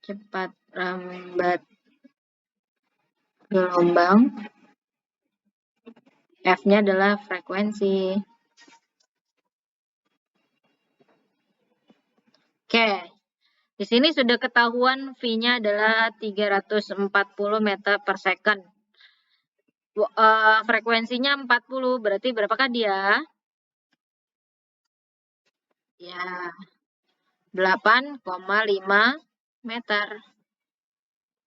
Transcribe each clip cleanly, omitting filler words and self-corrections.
cepat rambat gelombang. F-nya adalah frekuensi. Oke. Di sini sudah ketahuan V-nya adalah 340 meter per second. Frekuensinya 40, berarti berapakah dia? Ya, 8,5 meter.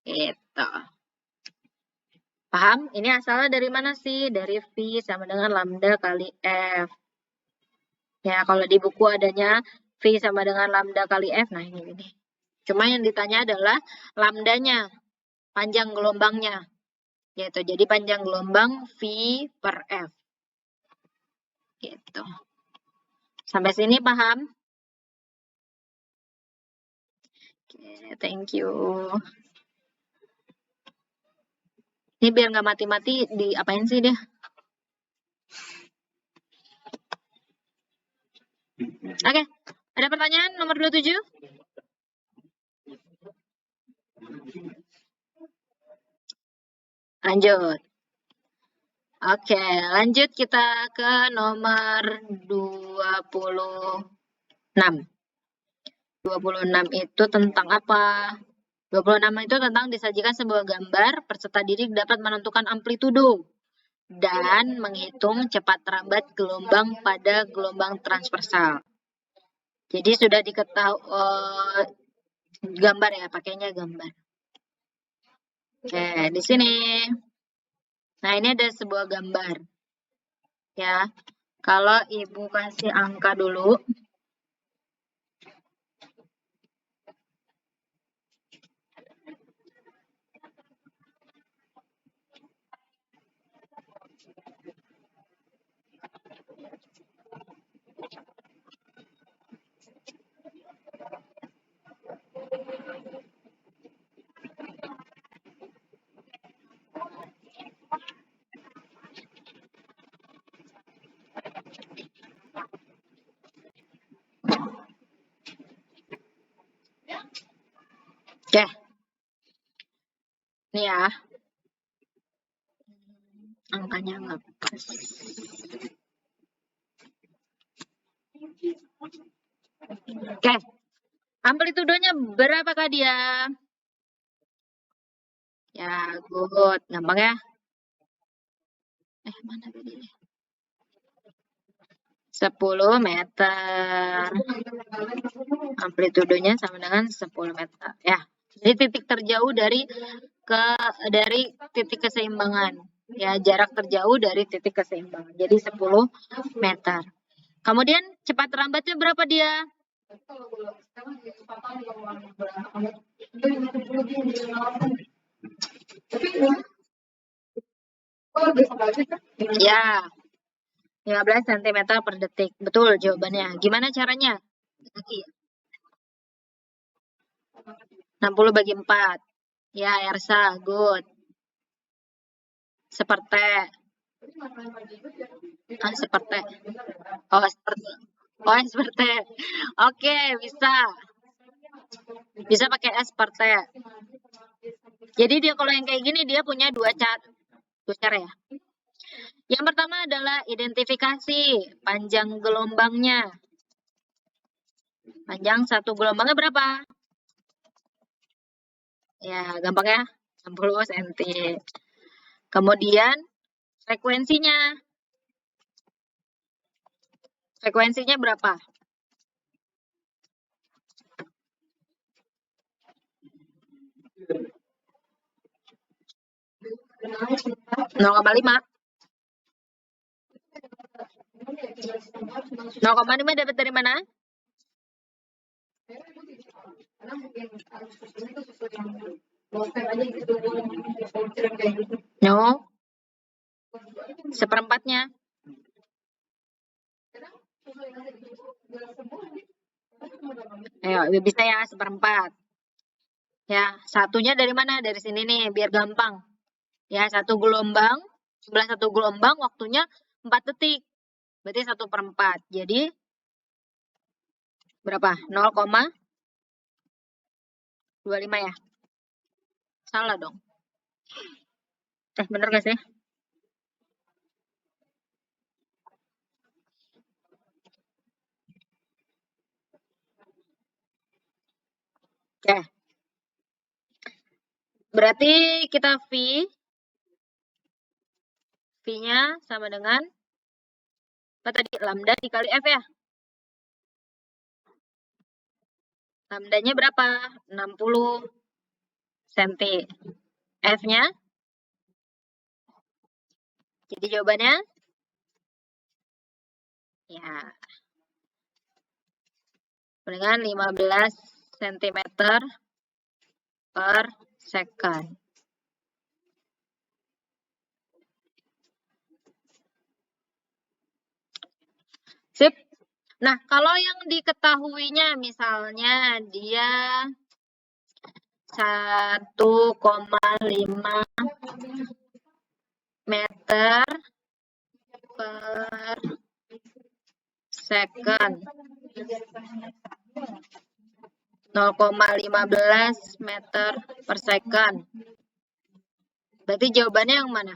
Gitu. Paham? Ini asalnya dari mana sih? Dari V sama dengan lambda kali F. Ya, kalau di buku adanya V sama dengan lambda kali F. Nah, ini. Cuma yang ditanya adalah lambdanya, panjang gelombangnya. Yaitu jadi panjang gelombang V per F. Gitu. Sampai sini paham? Oke, thank you. Ini biar nggak mati-mati, diapain sih dia? Oke, ada pertanyaan nomor 27? Lanjut. Oke, lanjut kita ke nomor 26. 26 itu tentang apa? 26 itu tentang disajikan sebuah gambar, peserta didik dapat menentukan amplitudo dan menghitung cepat rambat gelombang pada gelombang transversal. Jadi sudah diketahui gambar ya, pakainya gambar. Oke, di sini. Nah, ini ada sebuah gambar. Ya. Kalau Ibu kasih angka dulu. Oke. Ini ya. Angkanya nggak pas. Oke. Amplitudonya berapakah dia? Ya, good. Gampang ya. Mana tadi? 10 meter. Amplitudonya sama dengan 10 meter. Ya. Jadi titik terjauh dari titik keseimbangan. Ya, jarak terjauh dari titik keseimbangan. Jadi 10 meter. Kemudian cepat rambatnya berapa dia? Ya, 15 cm per detik. Betul jawabannya. Gimana caranya? 60 bagi 4. Ya, Ersa, good. Seperti. Seperti. Oh, seperti. Oh, seperti. Oke, bisa. Bisa pakai seperti. Jadi dia kalau yang kayak gini dia punya dua cara ya. Yang pertama adalah identifikasi panjang gelombangnya. Panjang satu gelombangnya berapa? Ya, gampang ya. 60 cm. Kemudian frekuensinya. Frekuensinya berapa? Nol koma lima. 0,5 dapat dari mana? No. Seperempatnya. Ayo, bisa ya seperempat. Ya, satunya dari mana? Dari sini nih, biar gampang. Ya, satu gelombang, sebelah satu gelombang, waktunya 4 detik. Berarti 1/4. Jadi, berapa? 0, 25 ya? Salah dong. Bener gak sih? Oke. Berarti kita V-nya sama dengan apa tadi? Lambda dikali F ya? Lambdanya berapa? 60 cm. F-nya? Jadi jawabannya? Ya. Dengan 15 cm per second. Sip. Nah, kalau yang diketahuinya misalnya dia 1,5 meter per second. 0,15 meter per second. Berarti jawabannya yang mana?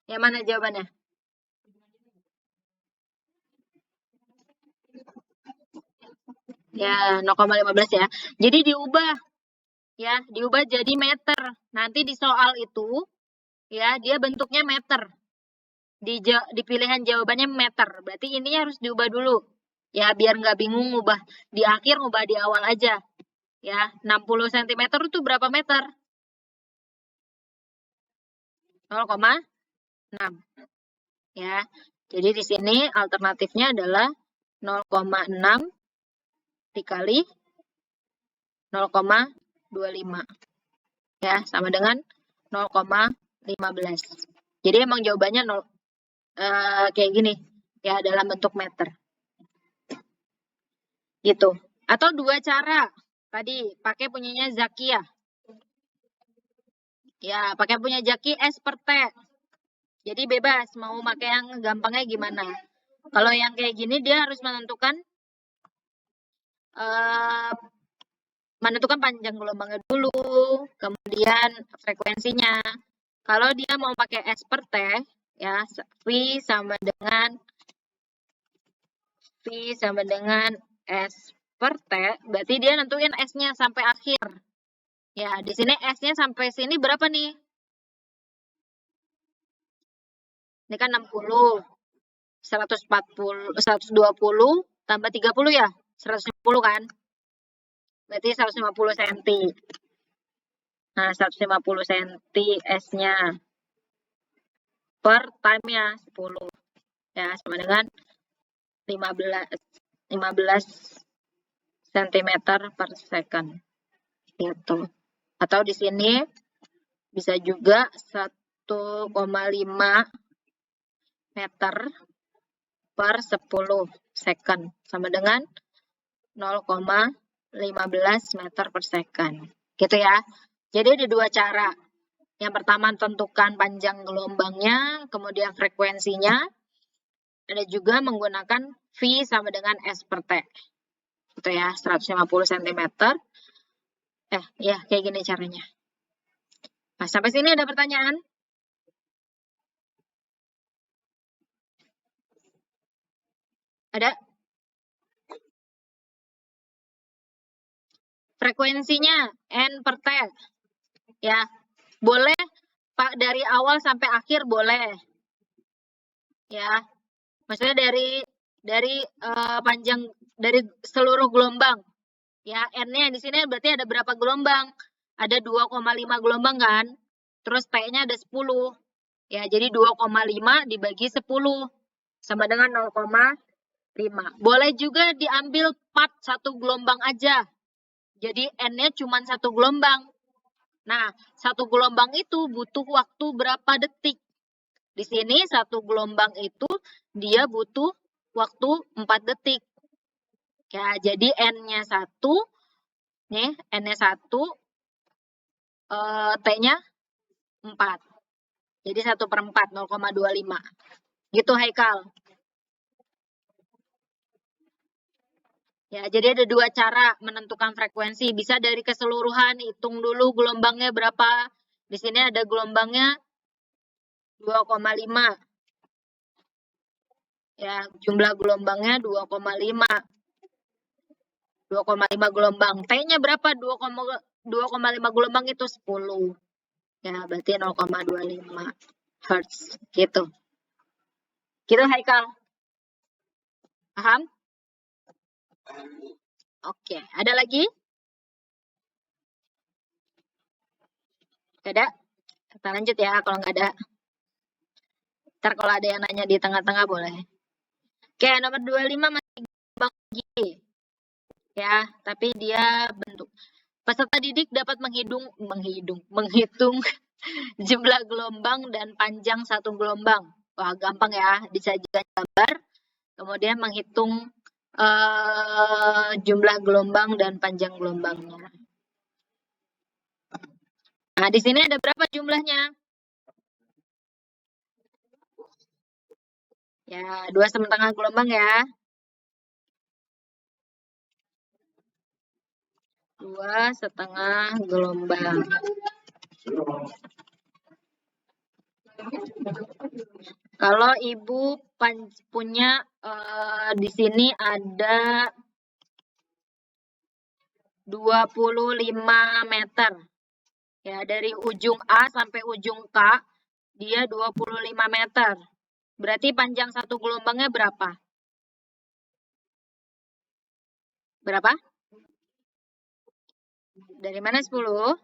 Yang mana jawabannya? Ya, 0,15 ya. Jadi diubah. Ya, diubah jadi meter. Nanti di soal itu, ya, dia bentuknya meter. Di pilihan jawabannya meter. Berarti ini harus diubah dulu. Ya, biar nggak bingung ngubah di akhir, ngubah di awal aja. Ya, 60 cm itu berapa meter? 0,6. Ya. Jadi di sini alternatifnya adalah 0,6 dikali 0,25. Ya, sama dengan 0,15. Jadi emang jawabannya kayak gini. Ya, dalam bentuk meter. Gitu. Atau dua cara. Tadi pakai punyanya Zakia. Ya, pakai punya Zaki S per T. Jadi bebas mau pakai yang gampangnya gimana. Kalau yang kayak gini dia harus menentukan panjang gelombangnya dulu, kemudian frekuensinya. Kalau dia mau pakai S per T, ya V sama dengan S per T, berarti dia nentuin S-nya sampai akhir. Ya, di sini S-nya sampai sini berapa nih? Ini kan 60, 140, 120 tambah 30 ya? 150 kan? Berarti 150 cm. Nah, 150 cm S-nya. Per time-nya 10. Ya, sama dengan 15 cm per second. Gitu. Atau di sini bisa juga 1,5 meter per 10 second. Sama dengan 0,15 meter per second. Gitu ya. Jadi ada dua cara. Yang pertama tentukan panjang gelombangnya, kemudian frekuensinya. Ada juga menggunakan V sama dengan S per T. Gitu ya, 150 cm. Ya, kayak gini caranya. Nah, sampai sini ada pertanyaan? Ada? Frekuensinya N per T. Ya, boleh Pak dari awal sampai akhir boleh. Ya, maksudnya dari panjang dari seluruh gelombang. Ya, N-nya di sini berarti ada berapa gelombang? Ada 2,5 gelombang kan? Terus T-nya ada 10. Ya, jadi 2,5 dibagi 10 sama dengan 0,5. Boleh juga diambil part satu gelombang aja. Jadi N-nya cuma satu gelombang. Nah, satu gelombang itu butuh waktu berapa detik? Di sini satu gelombang itu dia butuh waktu 4 detik. Ya, jadi N-nya 1, nih, N-nya 1, T-nya 4. Jadi 1/4, 0,25. Gitu, Haikal. Ya, jadi ada dua cara menentukan frekuensi. Bisa dari keseluruhan, hitung dulu gelombangnya berapa. Di sini ada gelombangnya 2,5. Ya, jumlah gelombangnya 2,5. 2,5 gelombang. T-nya berapa? 2,5 gelombang itu 10. Ya, berarti 0,25 Hertz. Gitu. Gitu, Haikal. Paham? Oke. Ada lagi? Gak ada? Kita lanjut ya, kalau nggak ada. Ntar kalau ada yang nanya di tengah-tengah boleh. Oke, nomor 25 masih gelombang G. Ya, tapi dia bentuk. Peserta didik dapat menghitung jumlah gelombang dan panjang satu gelombang. Wah, gampang ya. Disajikan gambar, kemudian menghitung jumlah gelombang dan panjang gelombangnya. Nah, di sini ada berapa jumlahnya? Ya, 2,5 gelombang ya. 2,5 gelombang. Kalau ibu punya di sini ada 25 meter. Ya, dari ujung A sampai ujung K, dia 25 meter. Berarti panjang satu gelombangnya berapa? Berapa? Dari mana 10?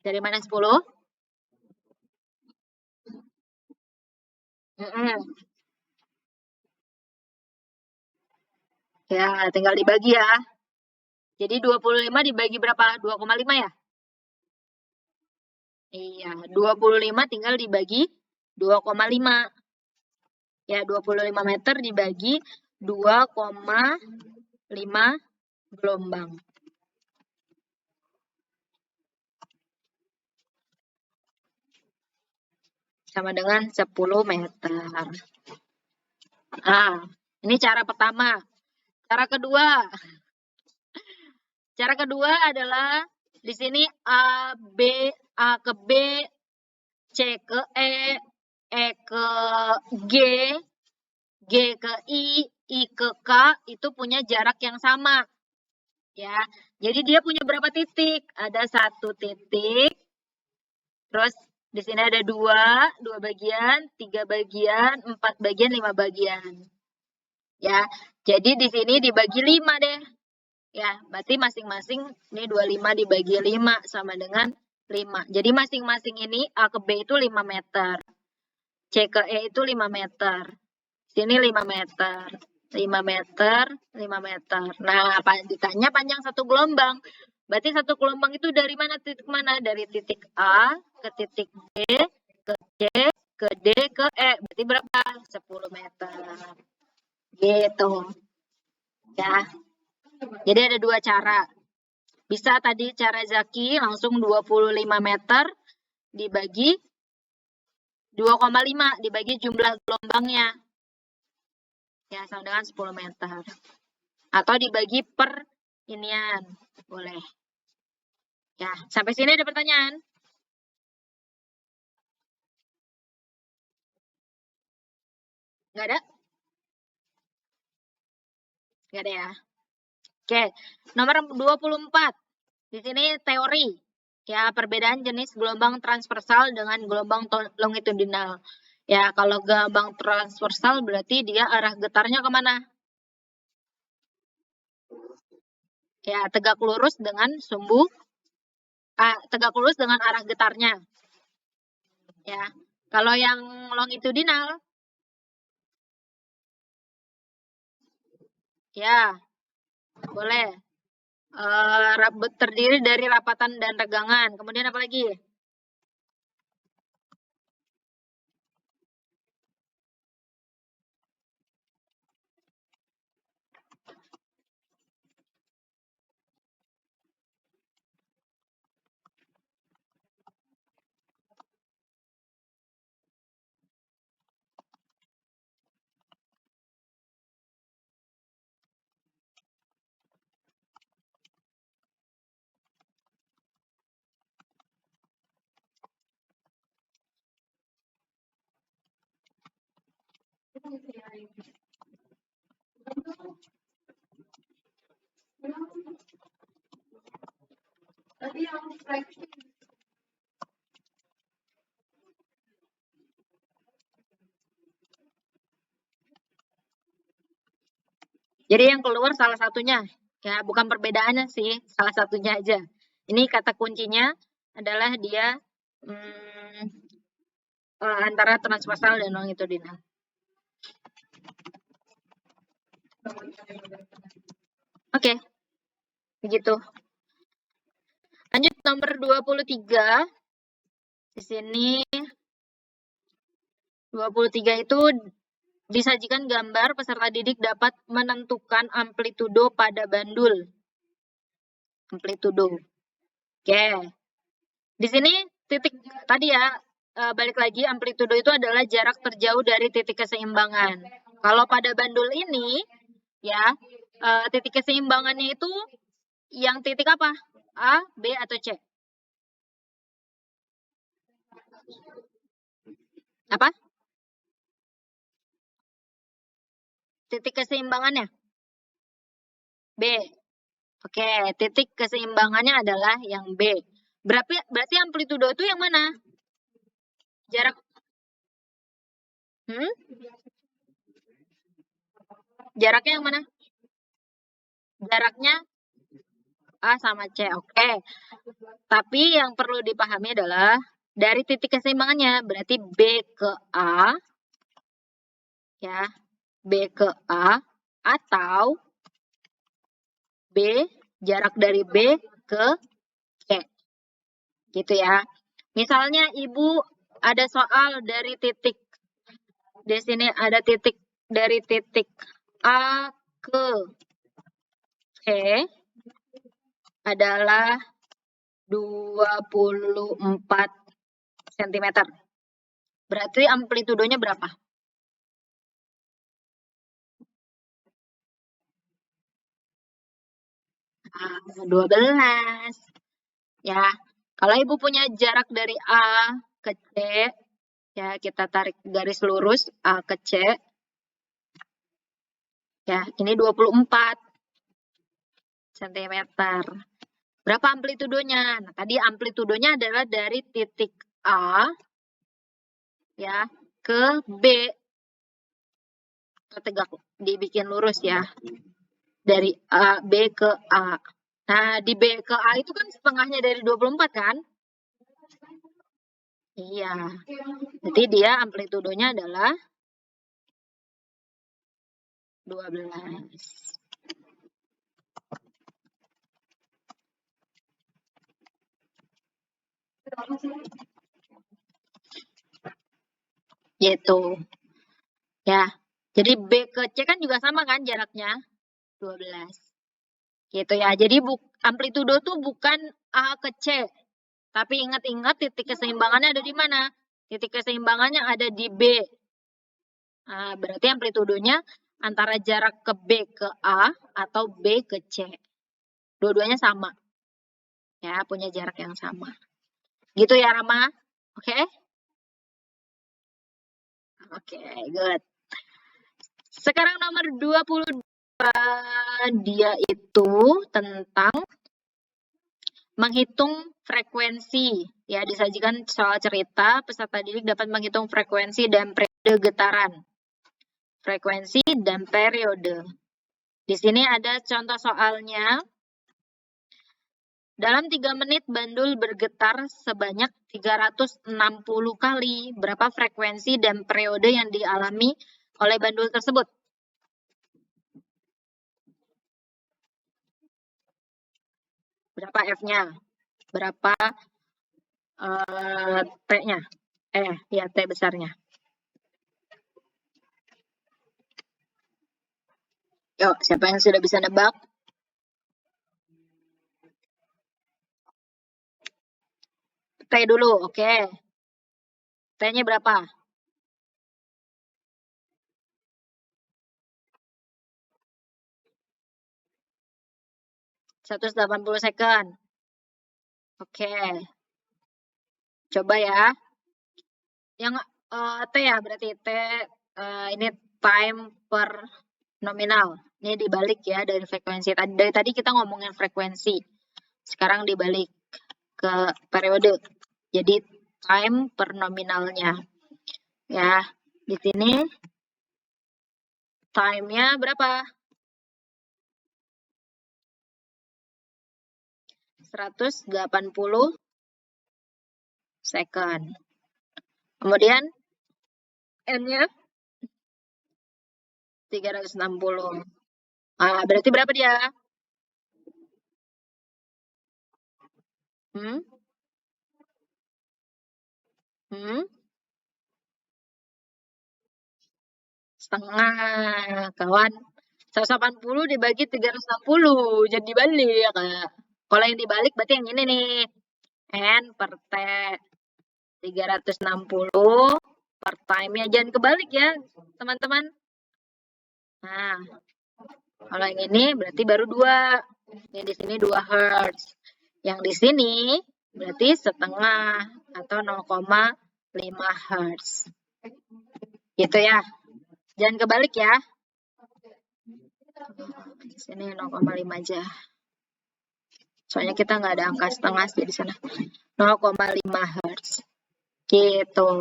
Dari mana 10? Ya, tinggal dibagi ya. Jadi 25 dibagi berapa? 2,5 ya? Iya, 25 tinggal dibagi 2,5. Ya, 25 meter dibagi 2,5 gelombang. Sama dengan 10 meter. Nah, ini cara pertama. Cara kedua. Cara kedua adalah di sini A ke B, C ke E ke G, G ke I ke K itu punya jarak yang sama. Ya, jadi dia punya berapa titik? Ada 1 titik. Terus di sini ada 2 bagian, 3 bagian, 4 bagian, 5 bagian. Ya, jadi di sini dibagi 5 deh. Ya, berarti masing-masing ini 25 dibagi 5 sama dengan 5. Jadi masing-masing ini A ke B itu 5 meter. C ke E itu 5 meter. Sini 5 meter. 5 meter, 5 meter. Nah, ditanya panjang satu gelombang. Berarti satu gelombang itu dari mana titik mana? Dari titik A ke titik B, ke C, ke D, ke E. Berarti berapa? 10 meter. Gitu. Ya. Jadi ada dua cara. Bisa tadi cara Zaki langsung 25 meter dibagi 2,5 dibagi jumlah gelombangnya. Ya, sama dengan 10 meter. Atau dibagi per inian. Boleh. Ya, sampai sini ada pertanyaan? Nggak ada? Nggak ada ya. Oke, nomor 24. Di sini teori. Ya, perbedaan jenis gelombang transversal dengan gelombang longitudinal. Ya, kalau gelombang transversal berarti dia arah getarnya kemana? Ya, tegak lurus dengan tegak lurus dengan arah getarnya. Ya, kalau yang longitudinal, ya, boleh. Terdiri dari rapatan dan regangan. Kemudian apa lagi? Jadi yang keluar salah satunya, ya bukan perbedaannya sih, salah satunya aja. Ini kata kuncinya adalah dia antara transpasal dan longitudinal. Oke, begitu. Lanjut nomor 23. Di sini 23 itu disajikan gambar peserta didik dapat menentukan amplitudo pada bandul. Amplitudo. Oke. Di sini titik tadi ya, balik lagi amplitudo itu adalah jarak terjauh dari titik keseimbangan. Kalau pada bandul ini ya, titik keseimbangannya itu yang titik apa? A, B atau C? Apa? Titik keseimbangannya? B. Oke, titik keseimbangannya adalah yang B. Berarti amplitudo itu yang mana? Jarak. Jaraknya yang mana? Jaraknya A sama C. Oke. Tapi yang perlu dipahami adalah dari titik keseimbangannya. Berarti B ke A. Ya. B ke A. Atau B, jarak dari B ke C. Gitu ya. Misalnya Ibu ada soal dari titik, di sini ada titik dari titik A ke C adalah 24 cm. Berarti amplitudonya berapa? 12. Ya, kalau Ibu punya jarak dari A ke C, ya kita tarik garis lurus A ke C. Ya, ini 24 cm. Berapa amplitudonya? Nah, tadi amplitudonya adalah dari titik A ya ke B. Tegak dibikin lurus ya. Dari A, B ke A. Nah, di B ke A itu kan setengahnya dari 24 kan? Iya. Jadi dia amplitudonya adalah 12. Gitu. Ya. Jadi B ke C kan juga sama kan jaraknya? 12. Gitu ya. Jadi amplitudo tuh bukan A ke C. Tapi ingat-ingat titik keseimbangannya ada di mana? Titik keseimbangannya ada di B. Nah, berarti amplitudonya antara jarak ke B ke A atau B ke C. Dua-duanya sama. Ya, punya jarak yang sama. Gitu ya, Rama? Oke? Oke, good. Sekarang nomor 22, dia itu tentang menghitung frekuensi. Ya, disajikan soal cerita, peserta didik dapat menghitung frekuensi dan periode getaran. Frekuensi dan periode. Di sini ada contoh soalnya. Dalam 3 menit bandul bergetar sebanyak 360 kali. Berapa frekuensi dan periode yang dialami oleh bandul tersebut? Berapa F-nya? Berapa T-nya? Ya T besarnya. Yuk, siapa yang sudah bisa nebak? T dulu, oke. T-nya berapa? 180 second. Oke. Coba ya. Yang T ya, berarti T ini time per nominal. Ini dibalik ya dari frekuensi. Dari tadi kita ngomongin frekuensi. Sekarang dibalik ke periode. Jadi time per nominalnya. Ya, di sini time-nya berapa? 180 second. Kemudian N-nya 360. Ah, berarti berapa dia? Hmm? Hmm? Setengah, kawan. 180 dibagi 360, jadi dibalik ya, Kak. Kalau yang dibalik berarti yang ini nih. N per T. 360 per time-nya. Jangan kebalik ya, teman-teman. Nah, kalau yang ini berarti baru 2. Yang di sini 2 Hz. Yang di sini berarti setengah atau 0,5 Hz. Gitu ya. Jangan kebalik ya. Di sini 0,5 aja. Soalnya kita nggak ada angka setengah sih di sana. 0,5 Hz. Gitu.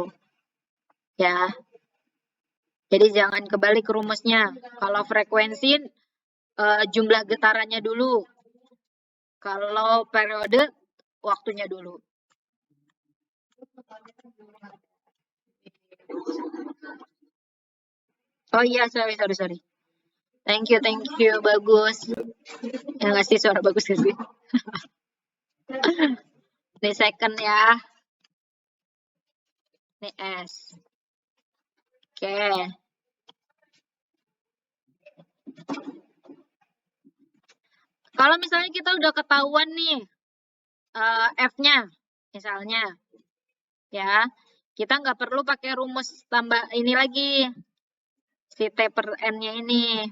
Ya. Jadi jangan kebalik rumusnya. Kalau frekuensi jumlah getarannya dulu. Kalau periode waktunya dulu. Oh iya, sorry. Thank you, bagus. Yang ngasih suara bagus sih. Ini second ya. Ini S. Oke. Kalau misalnya kita udah ketahuan nih F-nya, misalnya, ya, kita nggak perlu pakai rumus tambah ini lagi, si T per N-nya ini.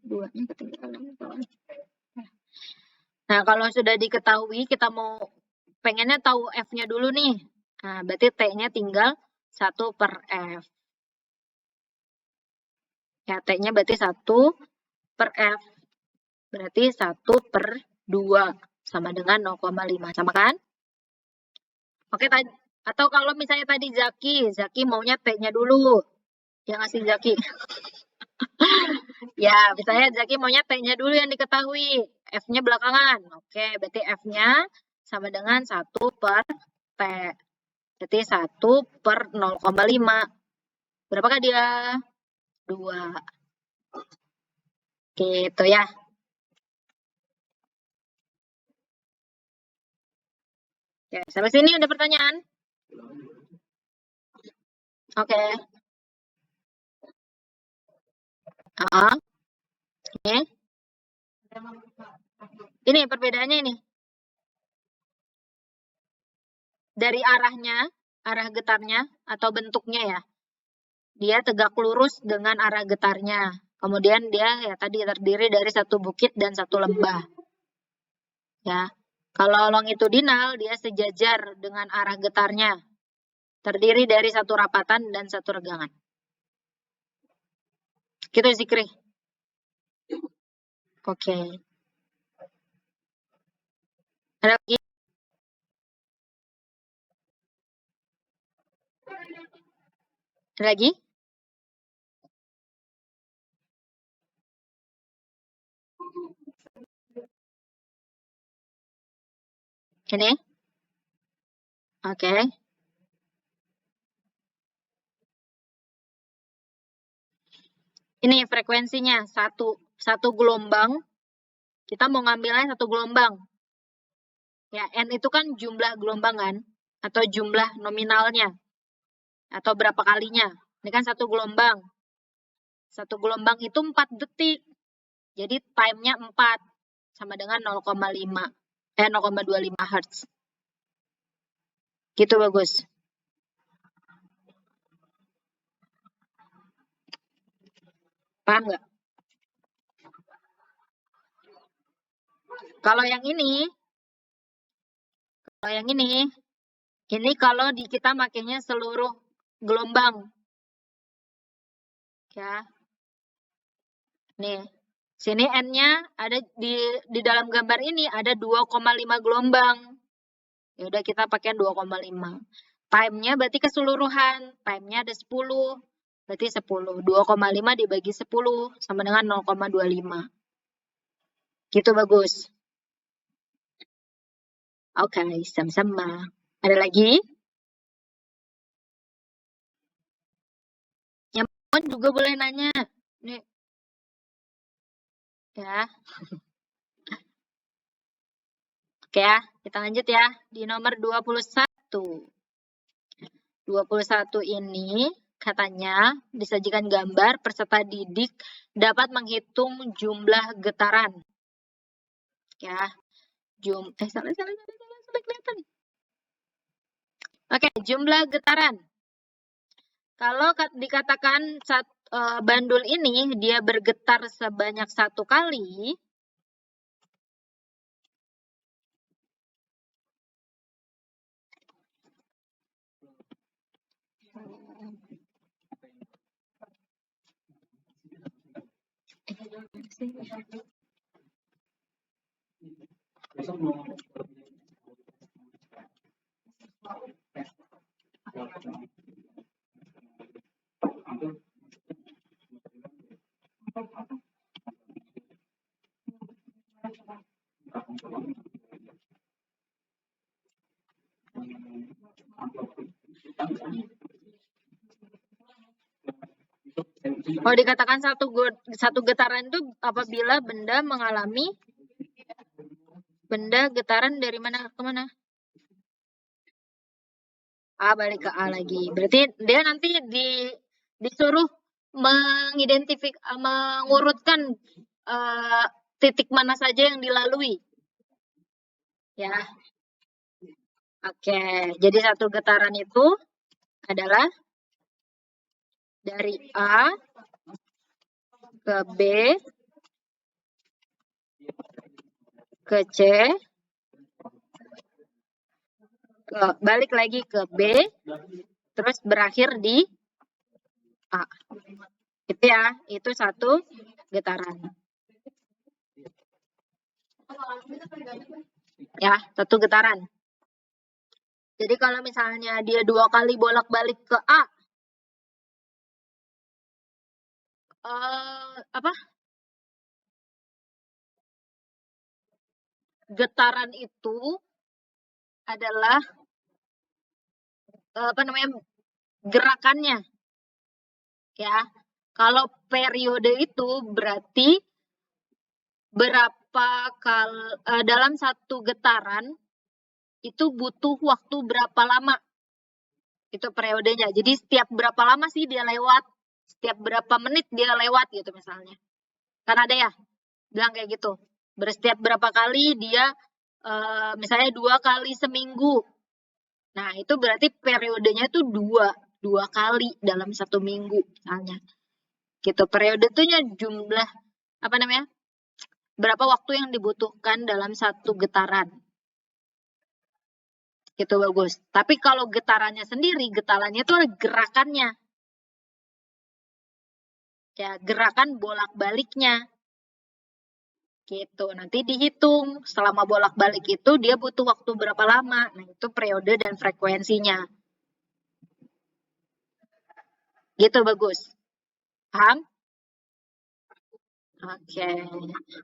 Duanya ketinggalan. Nah, kalau sudah diketahui, kita mau pengennya tahu F-nya dulu nih. Nah, berarti T-nya tinggal 1 per F. Ya, T-nya berarti 1 per F. Berarti 1 per 2. Sama dengan 0,5. Sama kan? Oke, atau kalau misalnya tadi Zaki maunya T-nya dulu. Yang ngasih Zaki. Ya, misalnya Zaki maunya T-nya dulu yang diketahui. F-nya belakangan. Oke, berarti F-nya sama dengan 1 per T. Berarti 1 per 0,5. Berapakah dia? 2. Gitu ya. Oke, sampai sini ada pertanyaan? Oke. Oke. Ini perbedaannya ini. Dari arah getarnya atau bentuknya ya. Dia tegak lurus dengan arah getarnya. Kemudian dia ya tadi terdiri dari satu bukit dan satu lembah. Ya. Kalau longitudinal dia sejajar dengan arah getarnya. Terdiri dari satu rapatan dan satu regangan. Gitu Zikri. Oke. Ada lagi? Ada lagi? Ini? Oke. Ini frekuensinya satu gelombang. Kita mau ngambilnya satu gelombang. Ya, N itu kan jumlah gelombang kan? Atau jumlah nominalnya. Atau berapa kalinya. Ini kan satu gelombang. Satu gelombang itu 4 detik. Jadi time-nya 4. Sama dengan 0,25 Hz. Gitu bagus. Paham nggak? Kalau yang ini Ini kalau kita makainya seluruh gelombang. Ya. Nih, sini N-nya ada di dalam gambar ini ada 2,5 gelombang. Ya udah kita pakai 2,5. Time-nya berarti keseluruhan. Time-nya ada 10. Berarti 10. 2,5 dibagi 10 sama dengan 0,25. Gitu bagus. Oke, sama-sama. Ada lagi? Yang juga boleh nanya. Nih. Ya. Oke ya, kita lanjut ya. Di nomor 21. 21 ini katanya disajikan gambar peserta didik dapat menghitung jumlah getaran. Ya. Salah kelihatan. Oke, jumlah getaran. Kalau dikatakan bandul ini dia bergetar sebanyak 1 kali, kalau dikatakan satu getaran itu apabila benda mengalami getaran dari mana ke mana? A balik ke A lagi. Berarti dia nanti disuruh mengurutkan titik mana saja yang dilalui. Ya. Oke, jadi satu getaran itu adalah dari A ke B ke C balik lagi ke B terus berakhir di A. Itu ya, itu satu getaran. Ya, satu getaran. Jadi kalau misalnya dia 2 kali bolak-balik ke A, getaran itu adalah gerakannya. Ya. Kalau periode itu berarti berapa kali dalam satu getaran itu butuh waktu berapa lama. Itu periodenya. Jadi setiap berapa lama sih dia lewat? Setiap berapa menit dia lewat gitu misalnya. Kan ada ya bilang kayak gitu. Setiap berapa kali dia misalnya 2 kali seminggu. Nah, itu berarti periodenya itu 2 kali dalam 1 minggu misalnya. Gitu. Periode itu jumlah berapa waktu yang dibutuhkan dalam satu getaran. Gitu bagus. Tapi kalau getarannya sendiri, getarannya itu gerakannya. Ya, gerakan bolak-baliknya. Gitu. Nanti dihitung selama bolak-balik itu dia butuh waktu berapa lama. Nah, itu periode dan frekuensinya. Gitu bagus. Paham? Oke.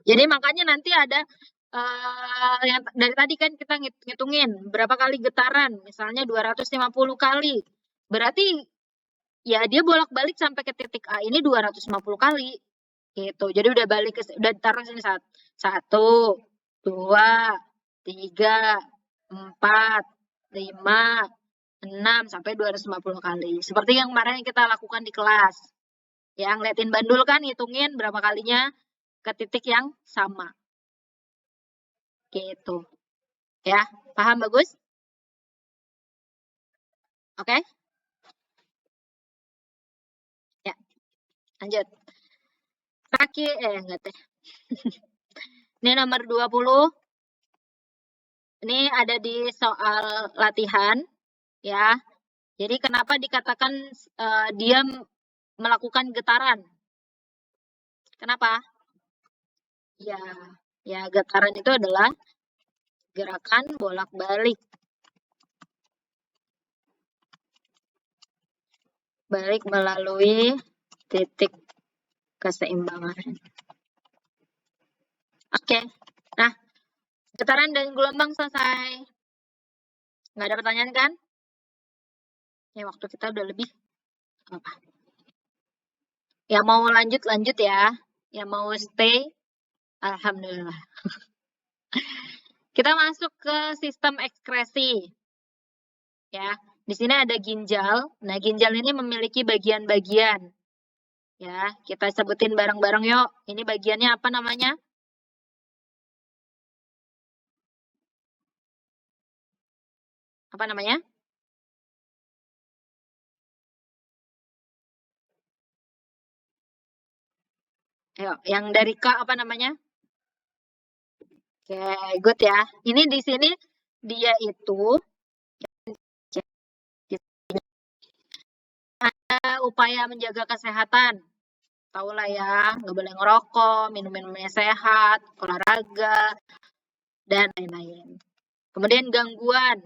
Jadi makanya nanti ada yang dari tadi kan kita ngitungin berapa kali getaran, misalnya 250 kali. Berarti ya dia bolak-balik sampai ke titik A ini 250 kali. Gitu. Jadi udah taruh sini 1, 2, 3, 4, 5, 6 sampai 250 kali. Seperti yang kemarin kita lakukan di kelas. Ya, ngeliatin bandul kan, hitungin berapa kalinya ke titik yang sama. Gitu. Ya, paham bagus? Oke? Ya, lanjut. Terakhir, enggak teh. Ini nomor 20. Ini ada di soal latihan. ya. Jadi kenapa dikatakan dia melakukan getaran? Kenapa? Ya, ya getaran itu adalah gerakan bolak-balik. Balik melalui titik keseimbangan. Oke, nah getaran dan gelombang selesai. Nggak ada pertanyaan kan? Ya waktu kita udah lebih. Apa? Yang mau lanjut ya. Yang mau stay, alhamdulillah. Kita masuk ke sistem ekskresi. Ya, di sini ada ginjal. Nah, ginjal ini memiliki bagian-bagian. Ya, kita sebutin bareng-bareng yuk. Ini bagiannya apa namanya? Apa namanya? Ayo, yang dari K apa namanya? Oke, good ya. Ini di sini dia itu ada upaya menjaga kesehatan. Tahu lah ya, nggak boleh ngerokok, minum-minum yang sehat, olahraga, dan lain-lain. Kemudian gangguan.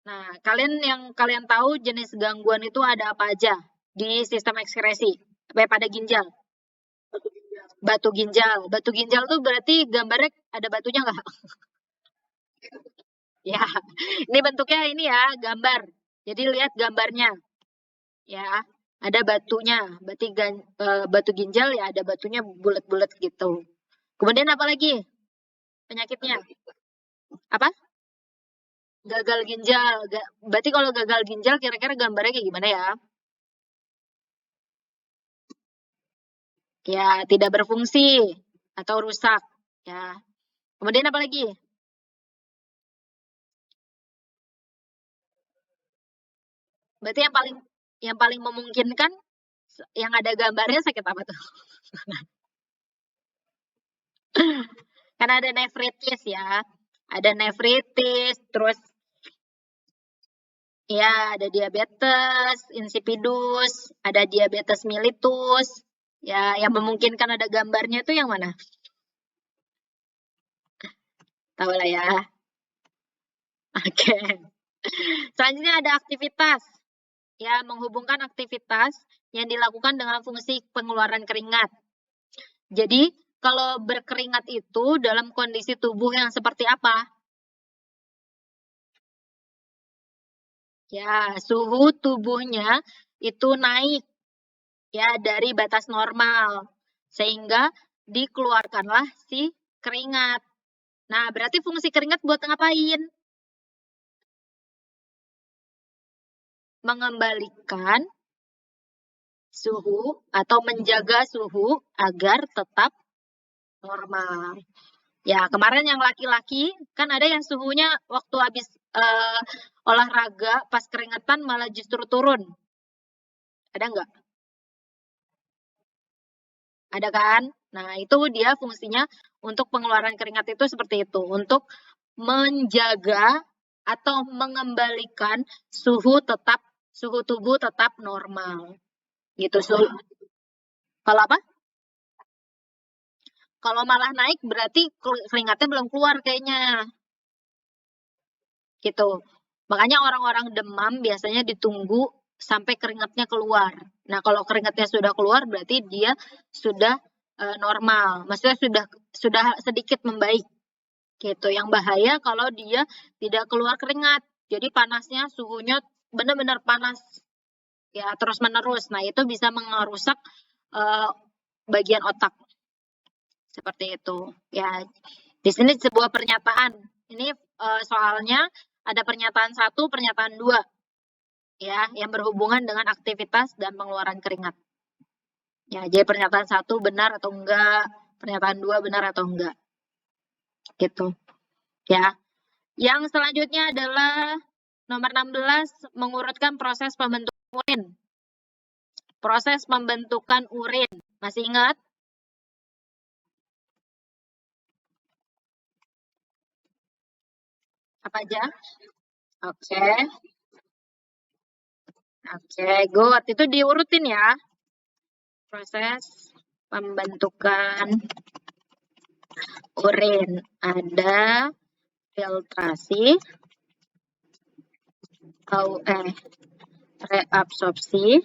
Nah, kalian tahu jenis gangguan itu ada apa aja di sistem ekskresi? Pada ginjal. Batu ginjal. Batu ginjal tuh berarti gambarnya ada batunya nggak? Ya, ini bentuknya ini ya, gambar. Jadi lihat gambarnya. Ya, ada batunya. Berarti batu ginjal ya ada batunya bulat-bulat gitu. Kemudian apa lagi penyakitnya? Apa? Gagal ginjal. Berarti kalau gagal ginjal kira-kira gambarnya kayak gimana ya? Ya, tidak berfungsi atau rusak. Ya. Kemudian apa lagi? Berarti yang paling memungkinkan yang ada gambarnya sakit apa tuh? Karena ada nefritis ya. Ada nefritis, terus ya ada diabetes insipidus, ada diabetes mellitus. Ya, yang memungkinkan ada gambarnya itu yang mana? Tahu lah ya. Oke. Selanjutnya ada aktivitas. Ya, menghubungkan aktivitas yang dilakukan dengan fungsi pengeluaran keringat. Jadi, kalau berkeringat itu dalam kondisi tubuh yang seperti apa? Ya, suhu tubuhnya itu naik ya dari batas normal. Sehingga dikeluarkanlah si keringat. Nah, berarti fungsi keringat buat ngapain? Mengembalikan suhu atau menjaga suhu agar tetap normal. Ya, kemarin yang laki-laki kan ada yang suhunya waktu habis olahraga pas keringetan malah justru turun. Ada nggak? Ada kan? Nah, itu dia fungsinya untuk pengeluaran keringat itu seperti itu. Untuk menjaga atau mengembalikan suhu tubuh tetap normal. Gitu. Kalau apa? Kalau malah naik berarti keringatnya belum keluar kayaknya. Gitu. Makanya orang-orang demam biasanya ditunggu sampai keringatnya keluar. Nah, kalau keringatnya sudah keluar berarti dia sudah normal. Maksudnya sudah sedikit membaik. Gitu. Yang bahaya kalau dia tidak keluar keringat. Jadi panasnya suhunya benar-benar panas ya terus-menerus. Nah, itu bisa merusak bagian otak. Seperti itu. Ya, di sini sebuah pernyataan. Ini soalnya ada pernyataan 1, pernyataan 2. Ya, yang berhubungan dengan aktivitas dan pengeluaran keringat. Ya, jadi pernyataan 1 benar atau enggak, pernyataan 2 benar atau enggak. Gitu. Ya. Yang selanjutnya adalah nomor 16, mengurutkan proses pembentukan urin. Proses pembentukan urin. Masih ingat? Apa aja? Oke. Oke, good. Itu diurutin ya. Proses pembentukan urin. Ada filtrasi, reabsorpsi,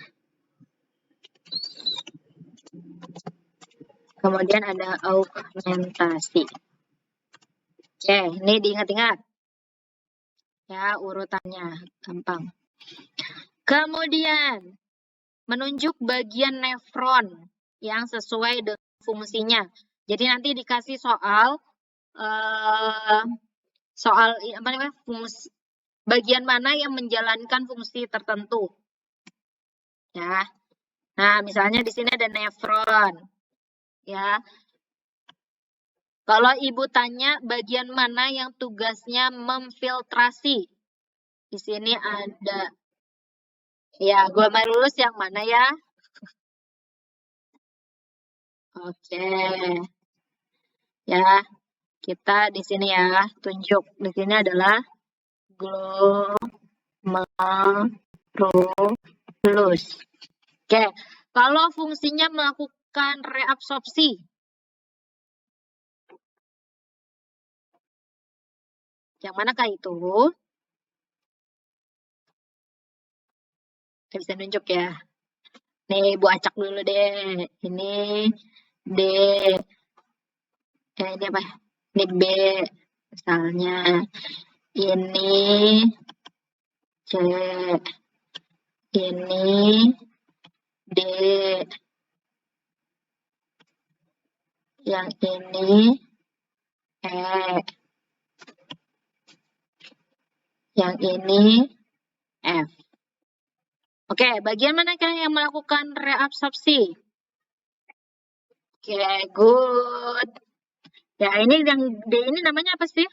kemudian ada augmentasi. Oke, ini diingat-ingat. Ya, urutannya gampang. Kemudian, menunjuk bagian nefron yang sesuai dengan fungsinya. Jadi nanti dikasih soal apa namanya, fungsi bagian mana yang menjalankan fungsi tertentu. Ya. Nah, misalnya di sini ada nefron. Ya. Kalau ibu tanya bagian mana yang tugasnya memfiltrasi. Di sini ada, ya, glomerulus yang mana ya? Oke. Ya, kita di sini ya, tunjuk. Di sini adalah glomerulus. Oke, kalau fungsinya melakukan reabsorpsi. Yang manakah itu? Kita bisa nunjuk ya. Nih, Ibu acak dulu deh. Ini D. Ini apa? Ini B. Misalnya. Ini C. Ini D. Yang ini E. Yang ini F. Oke, bagian manakah yang melakukan reabsorpsi? Oke, good. Ya, ini yang D ini namanya apa sih?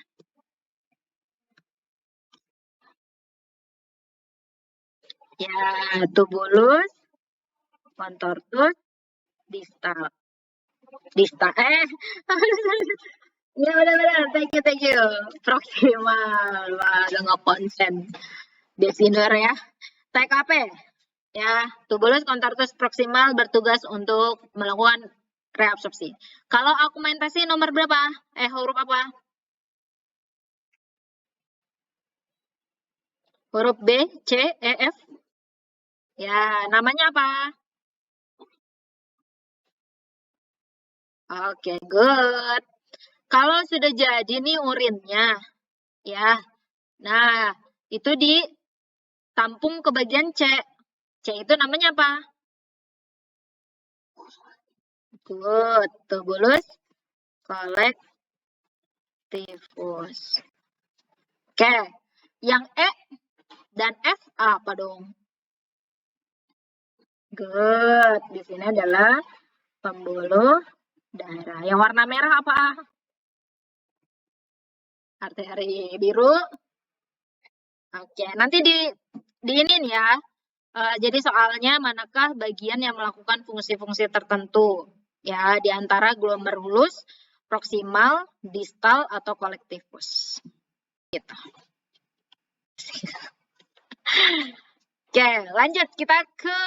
Ya, tubulus, contortus, distal. Distal. Ya benar-benar, thank you. Proximal, wah, udah nggak konsen. Desinur ya. TKP, ya, tubulus contortus proximal bertugas untuk melakukan reabsorpsi. Kalau augmentasi nomor berapa? Huruf apa? Huruf B, C, E, F. Ya, namanya apa? Oke, good. Kalau sudah jadi nih urinnya, ya. Nah, itu ditampung ke bagian C. C itu namanya apa? Good. Tubulus collectivus. Oke. Yang E dan F apa dong? Good. Di sini adalah pembuluh darah. Yang warna merah apa? Arteri. Biru. Oke. Nanti di ini nih ya. Jadi soalnya manakah bagian yang melakukan fungsi-fungsi tertentu? Ya, di antara glomerulus, proximal, distal, atau collectivus. Gitu. Oke, lanjut kita ke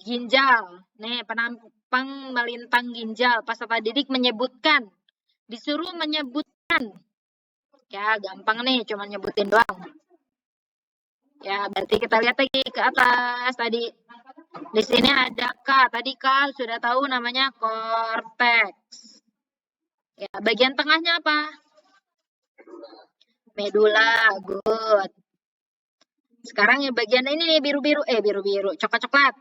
ginjal. Nih, penampang melintang ginjal. Peserta didik menyebutkan. Disuruh menyebutkan. Ya, gampang nih, cuma nyebutin doang. Ya, berarti kita lihat lagi ke atas tadi. Di sini ada K. Tadi K sudah tahu namanya korteks. Ya, bagian tengahnya apa? Medula, good. Sekarang yang bagian ini nih biru-biru, biru-biru, coklat-coklat.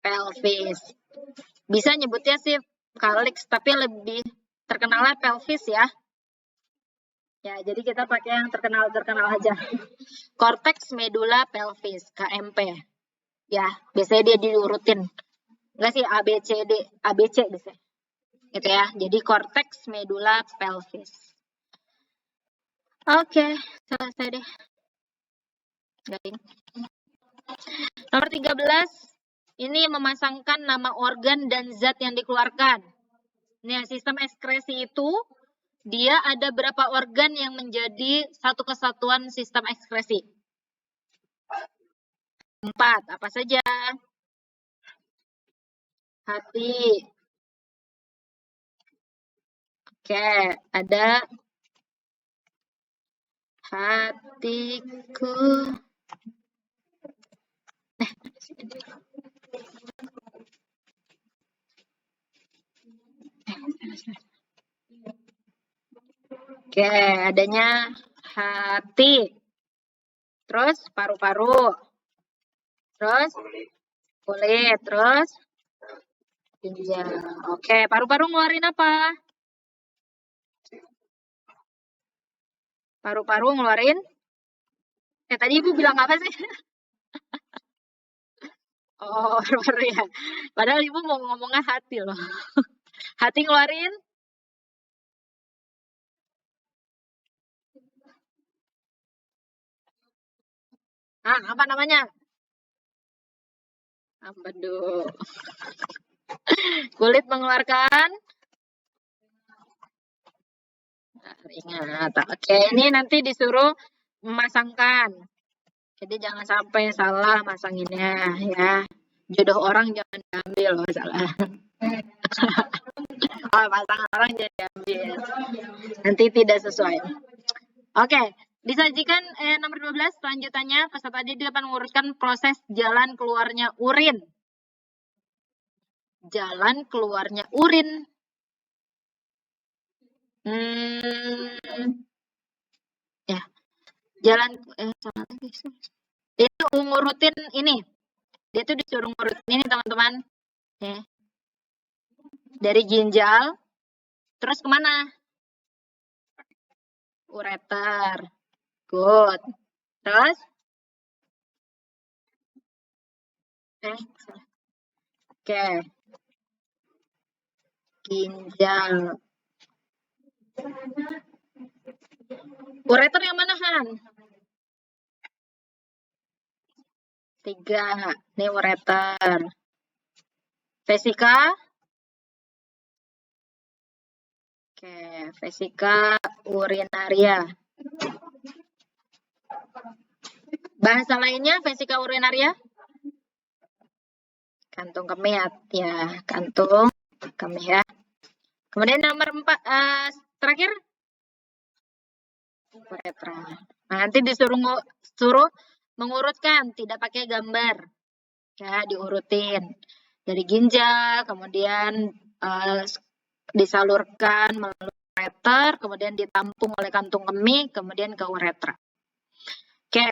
Pelvis. Bisa nyebutnya sih calyx, tapi lebih terkenalnya pelvis ya. Ya, jadi kita pakai yang terkenal aja. Cortex medulla pelvis, KMP. Ya, biasanya dia diurutin. Enggak sih, ABCD, ABC bisa. Gitu ya. Jadi cortex medulla pelvis. Oke, selesai deh. Garing. Nomor 13, ini memasangkan nama organ dan zat yang dikeluarkan. Nah, sistem ekskresi itu dia ada berapa organ yang menjadi satu kesatuan sistem ekskresi? 4. Apa saja? Hati. Oke, ada hatiku. Oke, adanya hati. Terus paru-paru. Terus kulit. Terus ginjal. Oke, paru-paru ngeluarin apa? Paru-paru ngeluarin? Tadi Ibu bilang apa sih? Oh, paru-paru ya. Padahal Ibu mau ngomongnya hati loh. Hati ngeluarin? Apa namanya? Empedu. Kulit mengeluarkan? Ingat. Oke, ini nanti disuruh memasangkan. Jadi jangan sampai salah masanginnya ya. Jodoh orang jangan diambil loh, salah. Pasangan orang jangan diambil. Nanti tidak sesuai. Oke, disajikan nomor 12 selanjutnya peserta didik dapat menguruskan proses jalan keluarnya urin. Jalan keluarnya urin. Ya. Jalan salah lagi. Dia tuh ngurutin ini. Dia tuh disuruh ngurutin ini, teman-teman. Ya. Dari ginjal terus kemana? Ureter. Good. Terus? Oke. Ginjal. Ureter yang mana, Han? 3. Ini ureter. Vesika? Oke, vesika urinaria. Bahasa lainnya vesika urinaria? Kantung kemih ya, kantung kemih ya. Kemudian nomor 4 terakhir uretra. Nah, nanti disuruh mengurutkan, tidak pakai gambar. Ya, diurutin. Dari ginjal, kemudian disalurkan melalui ureter, kemudian ditampung oleh kantung kemih, kemudian ke uretra. Oke.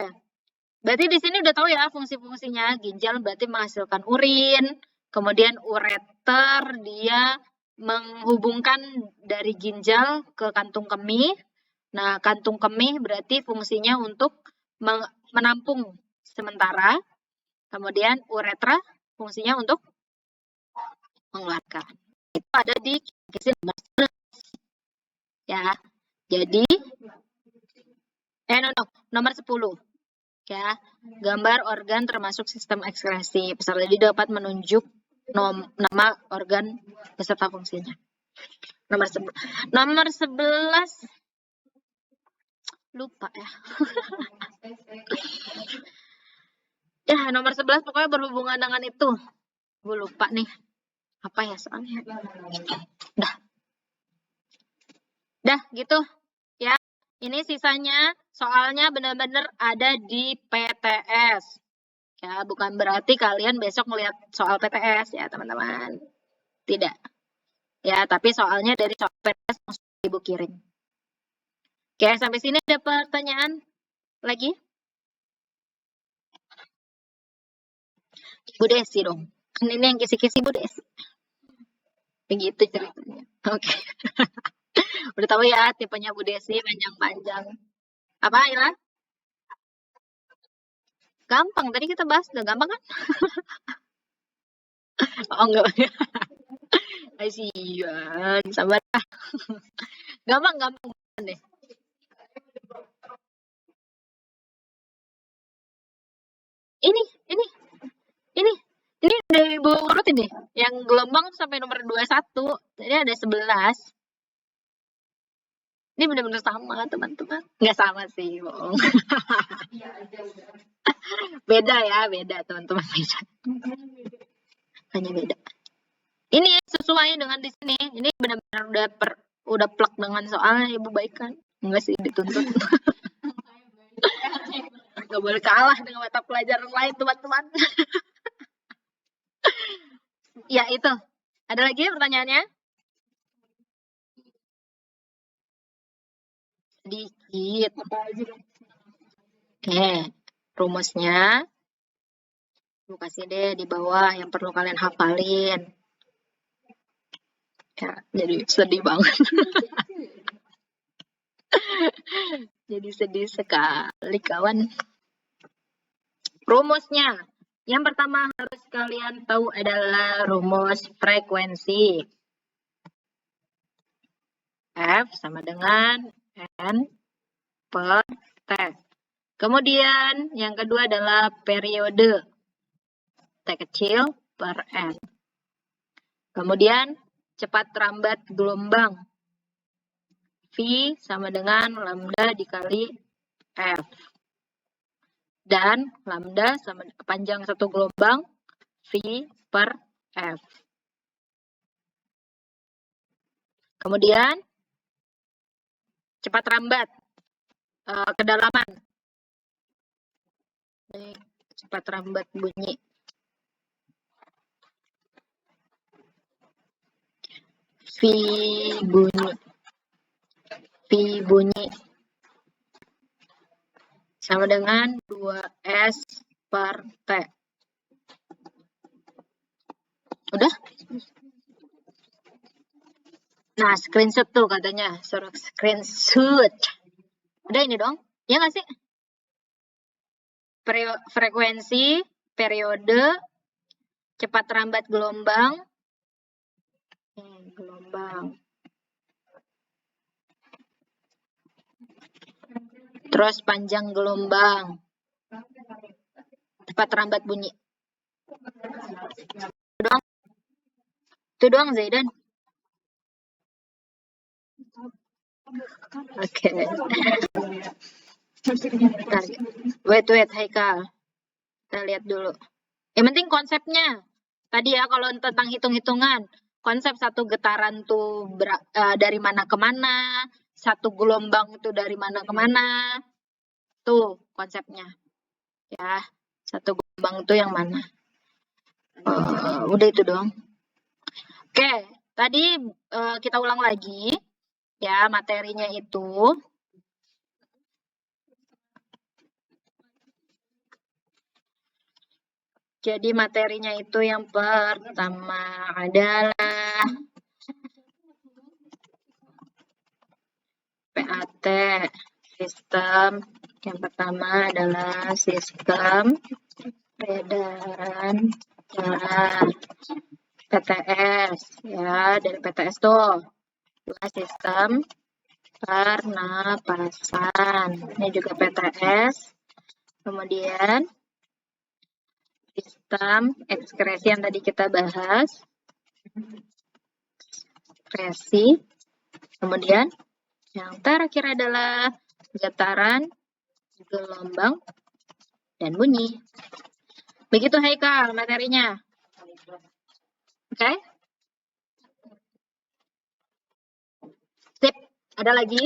Berarti di sini udah tahu ya fungsi-fungsinya. Ginjal berarti menghasilkan urin, kemudian ureter dia menghubungkan dari ginjal ke kantung kemih. Nah, kantung kemih berarti fungsinya untuk menampung sementara. Kemudian uretra fungsinya untuk mengeluarkan. Itu ada di kisi nomor 11. Ya. Jadi nomor 10. Ya, gambar organ termasuk sistem ekskresi. Peserta didik dapat menunjuk nama organ beserta fungsinya. Nomor 11 lupa ya. Ya, nomor 11 pokoknya berhubungan dengan itu. Gue lupa nih. Apa ya soalnya? Dah gitu. Ya. Ini sisanya soalnya benar-benar ada di PTS. Ya, bukan berarti kalian besok melihat soal PTS ya, teman-teman. Tidak. Ya, tapi soalnya dari soal PTS langsung Ibu kirim. Oke, sampai sini ada pertanyaan lagi? Bu Desi dong. Kan ini yang kisi-kisi Bu Desi. Begitu ceritanya. Oke. Udah tahu ya tipenya Bu Desi panjang-panjang. Apa, Ila? Gampang. Tadi kita bahas udah gampang kan? Oh, enggak. Asian. Sabar. Gampang deh. Ini udah Ibu urutin nih. Yang gelombang sampai nomor 21. Jadi ada 11. Ini benar-benar sama, teman-teman. Nggak sama sih, bohong. Beda ya, beda, teman-teman. Beda. Hanya beda. Ini sesuai dengan di sini. Ini benar-benar udah plek dengan soalnya, Ibu baik kan? Enggak sih, dituntut. Nggak boleh kalah dengan mata pelajaran lain, teman-teman. Ya, itu. Ada lagi pertanyaannya? Sedikit. Oke, rumusnya. Aku kasih deh di bawah yang perlu kalian hafalin. Ya, jadi sedih banget. Jadi sedih sekali, kawan. Rumusnya. Yang pertama harus kalian tahu adalah rumus frekuensi. F sama dengan N per T. Kemudian yang kedua adalah periode. T kecil per N. Kemudian cepat rambat gelombang. V sama dengan lambda dikali F. Dan lambda sama panjang satu gelombang V per F. Kemudian cepat rambat kedalaman. Ini cepat rambat bunyi. V bunyi sama dengan 2S per T. Udah? Nah, screenshot tuh katanya. Suruh screenshot. Udah ini dong? Ya nggak sih? Frekuensi, periode, cepat rambat gelombang. Gelombang. Terus panjang gelombang. Cepat rambat bunyi. Itu doang Zaidan. Oke. Wait, Haikal. Kita lihat dulu. Yang penting konsepnya. Tadi ya kalau tentang hitung-hitungan. Konsep satu getaran tuh dari mana ke mana. Satu gelombang itu dari mana ke mana. Tuh konsepnya. Ya, satu gelombang itu yang mana. Udah itu dong. Oke, tadi kita ulang lagi. Ya, materinya itu. Jadi materinya itu yang pertama adalah PAT, sistem. Yang pertama adalah sistem peredaran jalan. PTS, ya, dari PTS tuh. Dua sistem pernapasan. Ini juga PTS. Kemudian sistem ekskresi yang tadi kita bahas. Ekskresi. Kemudian yang terakhir adalah getaran, gelombang, dan bunyi. Begitu Haikal materinya. Oke? Sip. Ada lagi?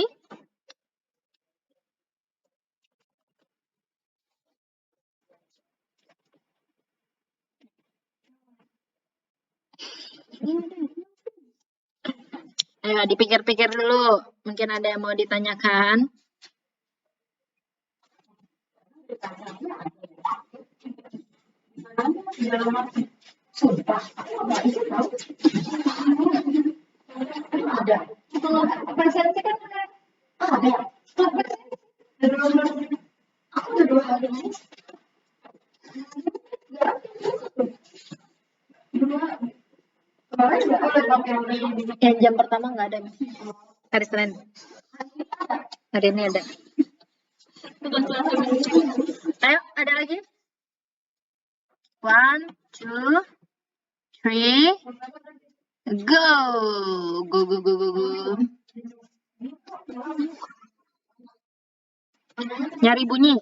Ayo dipikir-pikir dulu. Mungkin ada yang mau ditanyakan. Ada. Presentasi kan ada. Aku udah 2 hari. Yang jam pertama nggak ada. Hari Senin. Hari ini ada. Ayo, ada lagi? 1, 2, 3, go. Go. Nyari bunyi.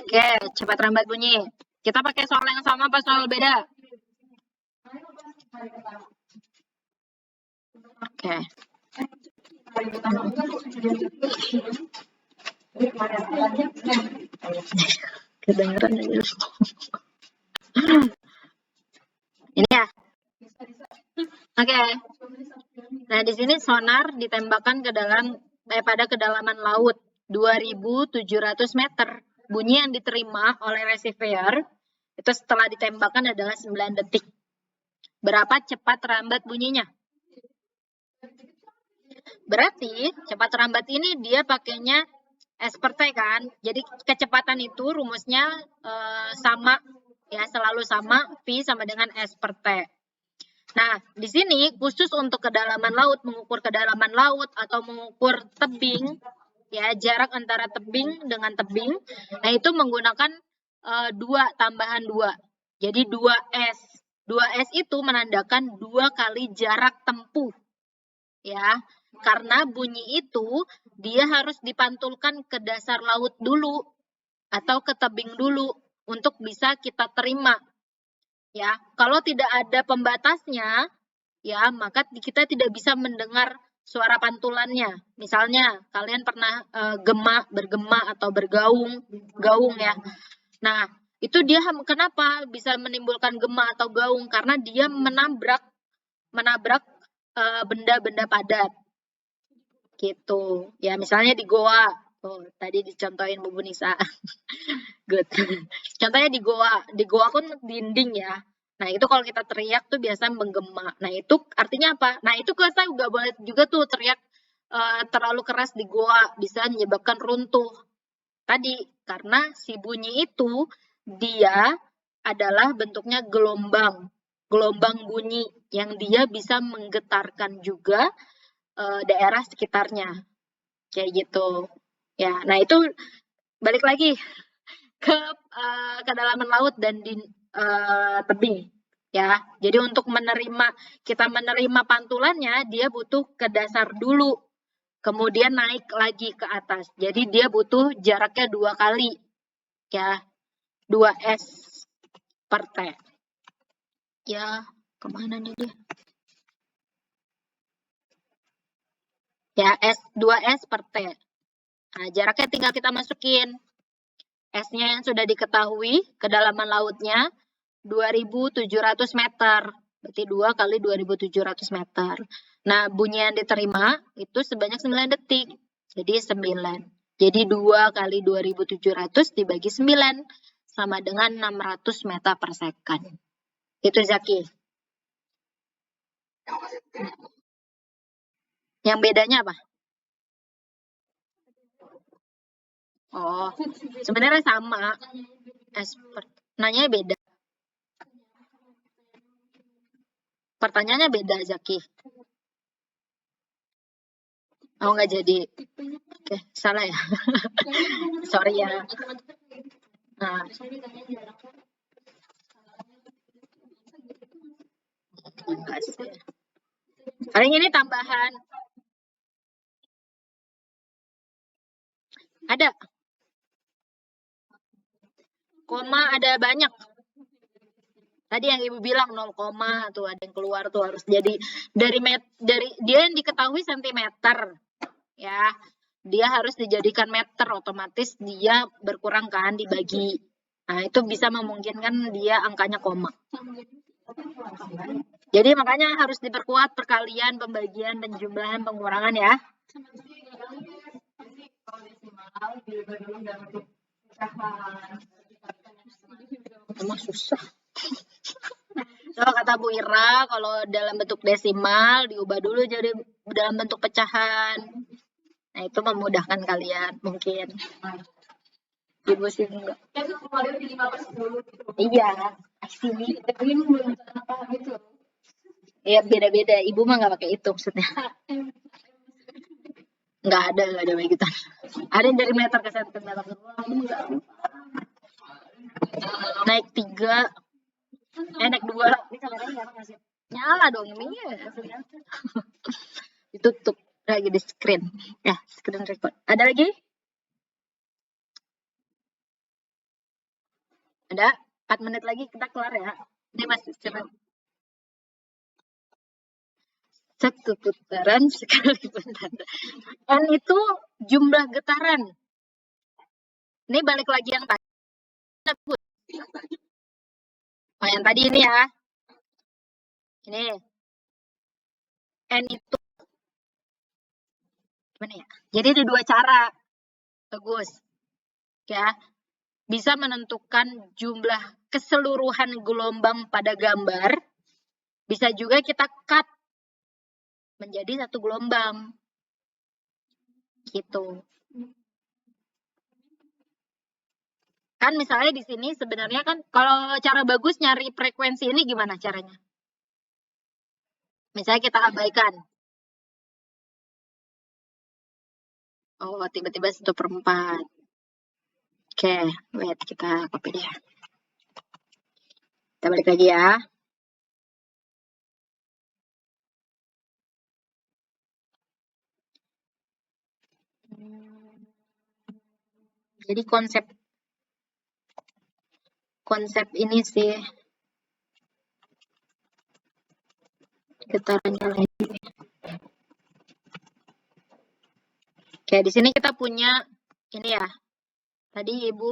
Oke, cepat lambat bunyi. Kita pakai soal yang sama apa soal beda? Oke. Kedengeran aja. Ini ya. Oke. Nah, di sini sonar ditembakkan pada kedalaman laut 2.700 meter. Bunyi yang diterima oleh receiver itu setelah ditembakkan adalah 9 detik. Berapa cepat lambat bunyinya? Berarti cepat lambat ini dia pakainya S per T kan. Jadi kecepatan itu rumusnya sama ya, selalu sama, V sama dengan S per T. Nah, di sini khusus untuk kedalaman laut, mengukur kedalaman laut atau mengukur tebing, ya jarak antara tebing dengan tebing, nah itu menggunakan 2 tambahan 2. Jadi 2S. 2S itu menandakan 2 kali jarak tempuh. Ya, karena bunyi itu dia harus dipantulkan ke dasar laut dulu atau ke tebing dulu untuk bisa kita terima. Ya, kalau tidak ada pembatasnya, ya maka kita tidak bisa mendengar suara pantulannya. Misalnya kalian pernah bergema atau gaung ya. Nah, itu dia kenapa bisa menimbulkan gema atau gaung? Karena dia menabrak benda-benda padat. Gitu. Ya, misalnya di goa. Oh, tadi dicontohin Bu Nisa. Good. Contohnya di goa kan dinding ya. Nah, itu kalau kita teriak tuh biasa menggema. Nah, itu artinya apa? Nah, itu kita nggak boleh juga tuh teriak terlalu keras di goa, bisa menyebabkan runtuh. Tadi, karena si bunyi itu dia adalah bentuknya gelombang bunyi yang dia bisa menggetarkan juga daerah sekitarnya. Kayak gitu. Ya, nah itu balik lagi ke kedalaman laut dan di tebing ya. Jadi untuk kita menerima pantulannya dia butuh ke dasar dulu, kemudian naik lagi ke atas. Jadi dia butuh jaraknya 2 kali ya, 2S per T. Ya, kemana nih dia? Ya, 2S per T. Nah, jaraknya tinggal kita masukin. S-nya yang sudah diketahui, kedalaman lautnya 2.700 meter. Berarti 2 kali 2.700 meter. Nah, bunyi yang diterima itu sebanyak 9 detik. Jadi 9. Jadi 2 kali 2.700 dibagi 9 sama dengan 600 meter per second. Itu Zaki. Yang bedanya apa? Oh, sebenarnya sama. Nanya beda. Pertanyaannya beda, Zaki. Oh, nggak jadi. Oke, salah ya. Sorry ya. Nah. Paling ini tambahan. Ada. Koma ada banyak. Tadi yang Ibu bilang 0, tuh ada yang keluar tuh harus jadi dari dia yang diketahui sentimeter. Ya. Dia harus dijadikan meter, otomatis dia berkurang kan dibagi. Nah, itu bisa memungkinkan dia angkanya koma. Jadi makanya harus diperkuat perkalian, pembagian, penjumlahan, pengurangan ya. Emang susah. Kalau kata Bu Ira, kalau dalam bentuk desimal diubah dulu jadi dalam bentuk pecahan. Nah, itu memudahkan kalian mungkin. Ibu sih enggak. Iya, asli. Ya beda-beda. Ibu mah nggak pakai itu maksudnya. Nggak ada begitu. Ada yang dari meter ke sentimeter. Naik 3. Naik 2. Nyala dong ini. Ditutup lagi di screen. Ya, screen record. Ada lagi? Ada? 4 menit lagi kita kelar ya. Ini masih cepat. Satu putaran sekali putaran. N itu jumlah getaran. Ini balik lagi yang tadi. Oh, yang tadi ini ya. Ini. N itu. Gimana ya? Jadi ada dua cara. Bagus. Ya. Bisa menentukan jumlah keseluruhan gelombang pada gambar. Bisa juga kita cut menjadi satu gelombang. Gitu. Kan misalnya di sini sebenarnya kan kalau cara bagus nyari frekuensi ini gimana caranya? Misalnya kita abaikan. Oh, tiba-tiba 1/4. Oke, wait, kita copy dia. Kita balik lagi ya. Jadi konsep ini sih getarannya lagi. Oke, di sini kita punya ini ya. Tadi Ibu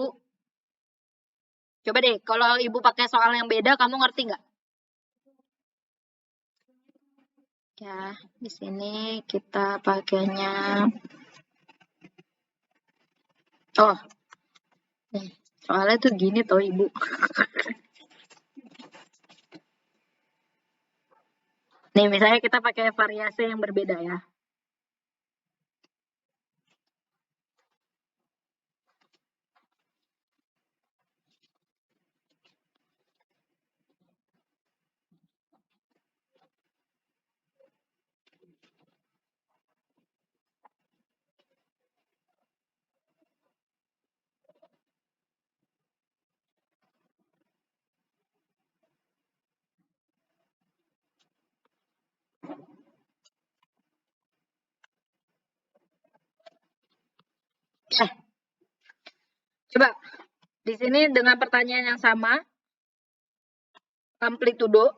coba deh, kalau Ibu pakai soal yang beda, kamu ngerti nggak? Ya, di sini kita pakainya. Oh, nih, soalnya tuh gini toh Ibu. Nih, misalnya kita pakai variasi yang berbeda ya. Coba di sini dengan pertanyaan yang sama, amplitudo,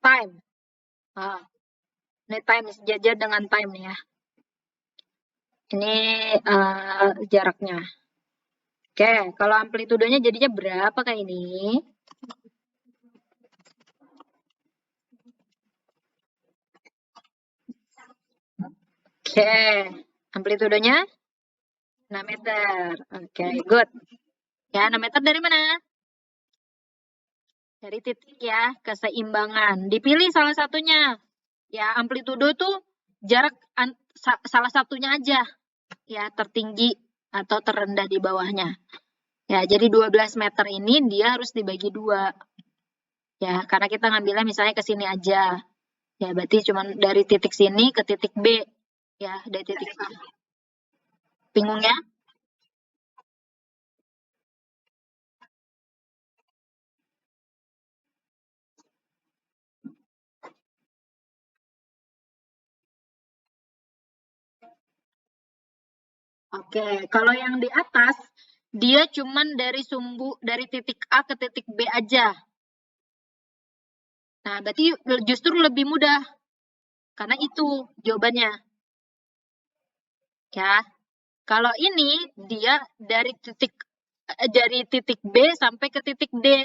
time. Nah, ini time sejajar dengan time nih ya. Ini jaraknya. Oke, kalau amplitudonya jadinya berapa kayak ini? Oke, amplitudonya 6 meter. Oke, good. Ya, 6 meter dari mana? Dari titik ya, keseimbangan. Dipilih salah satunya. Ya, amplitudo tuh jarak salah satunya aja. Ya, tertinggi atau terendah di bawahnya. Ya, jadi 12 meter ini dia harus dibagi 2. Ya, karena kita ngambilnya misalnya ke sini aja. Ya, berarti cuma dari titik sini ke titik B. Ya, dari titik A. Bingung ya? Oke, kalau yang di atas, dia cuma dari titik A ke titik B aja. Nah, berarti justru lebih mudah. Karena itu jawabannya. Ya, kalau ini dia dari titik B sampai ke titik D.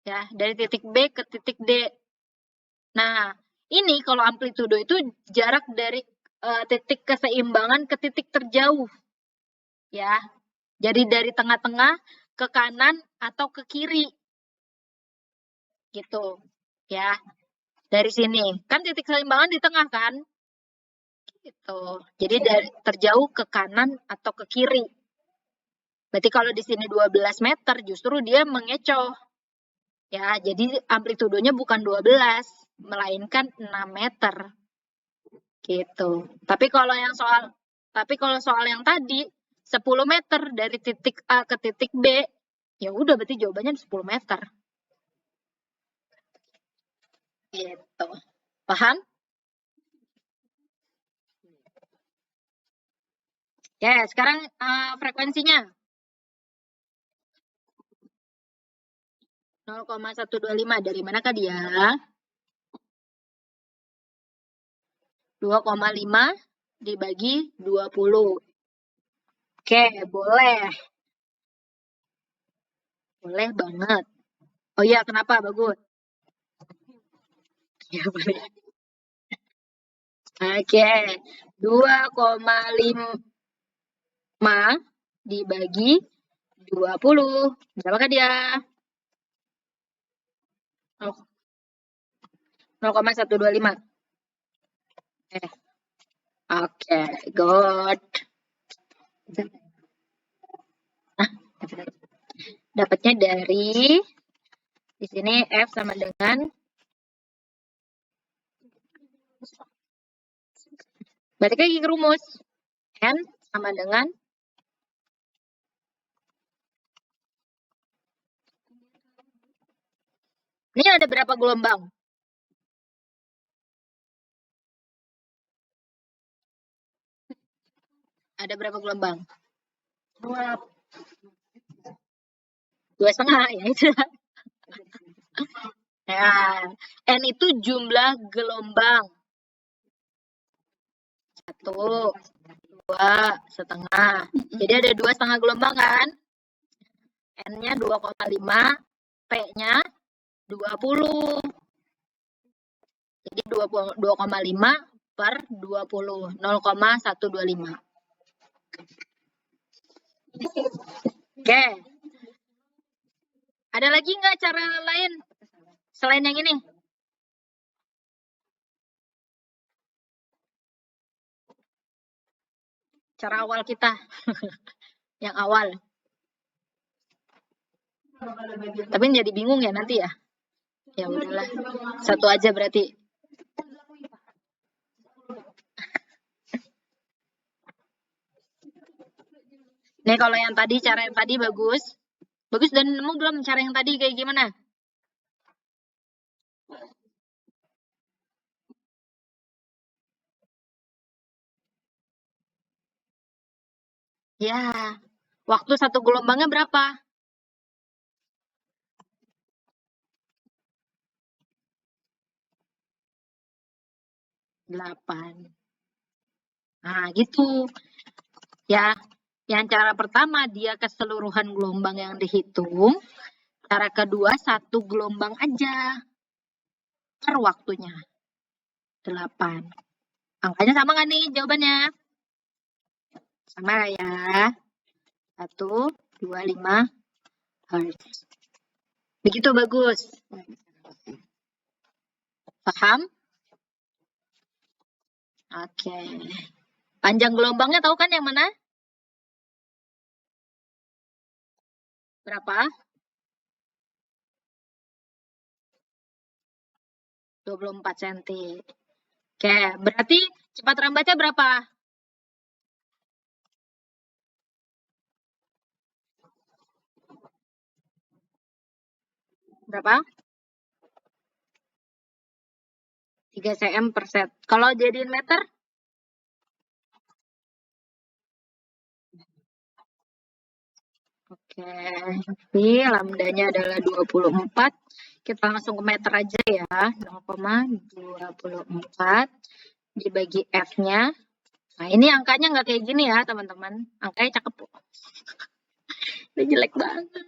Ya, dari titik B ke titik D. Nah, ini kalau amplitudo itu jarak dari titik keseimbangan ke titik terjauh. Ya, jadi dari tengah-tengah ke kanan atau ke kiri. Gitu. Ya, dari sini. Kan titik keseimbangan di tengah kan? Gitu. Jadi dari terjauh ke kanan atau ke kiri. Berarti kalau di sini 12 meter justru dia mengecoh. Ya, jadi amplitudonya bukan 12, melainkan 6 meter. Gitu. Tapi kalau soal yang tadi 10 meter dari titik A ke titik B, Ya udah, berarti jawabannya 10 meter. Gitu. Paham? Ya, sekarang frekuensinya 0,125. Dari manakah dia? 2,5 dibagi 20. Oke, boleh. Boleh banget. Oh iya, kenapa? Bagus. Ya, boleh. Oke, 2,5 dibagi 20. Berapakah dia? 0,125. Oke, good. Nah, dapatnya dari di sini F sama dengan balik lagi ke rumus. N sama dengan ini ada berapa gelombang? Ada berapa gelombang? 2,5 ya itu. Ya, N itu jumlah gelombang. 1, 2,5. Jadi ada 2,5 gelombang kan? N-nya 2,5, P-nya 20. Jadi 2,5 per 20, 0,125. Oke. Ada lagi nggak cara lain selain yang ini? Cara awal kita. Yang awal. Tapi jadi bingung ya nanti ya. Ya udahlah. Satu aja berarti. Nih kalau yang tadi, cara yang tadi bagus. Bagus dan nemu belum cara yang tadi kayak gimana? Ya, waktu satu gelombangnya berapa? 8. Nah, gitu. Ya, yang cara pertama dia keseluruhan gelombang yang dihitung. Cara kedua satu gelombang aja per waktunya. 8. Angkanya sama nggak nih jawabannya? Sama ya. 125 Hz. Begitu bagus. Paham? Oke. Panjang gelombangnya tahu kan yang mana? Berapa? 24 cm. Oke, berarti cepat rambatnya berapa? Berapa? 3 cm per set. Kalau jadiin meter? Oke, tapi lambdanya adalah 24. Kita langsung ke meter aja ya. 0,24 dibagi F-nya. Nah, ini angkanya nggak kayak gini ya, teman-teman. Angkanya cakep. Ini jelek banget.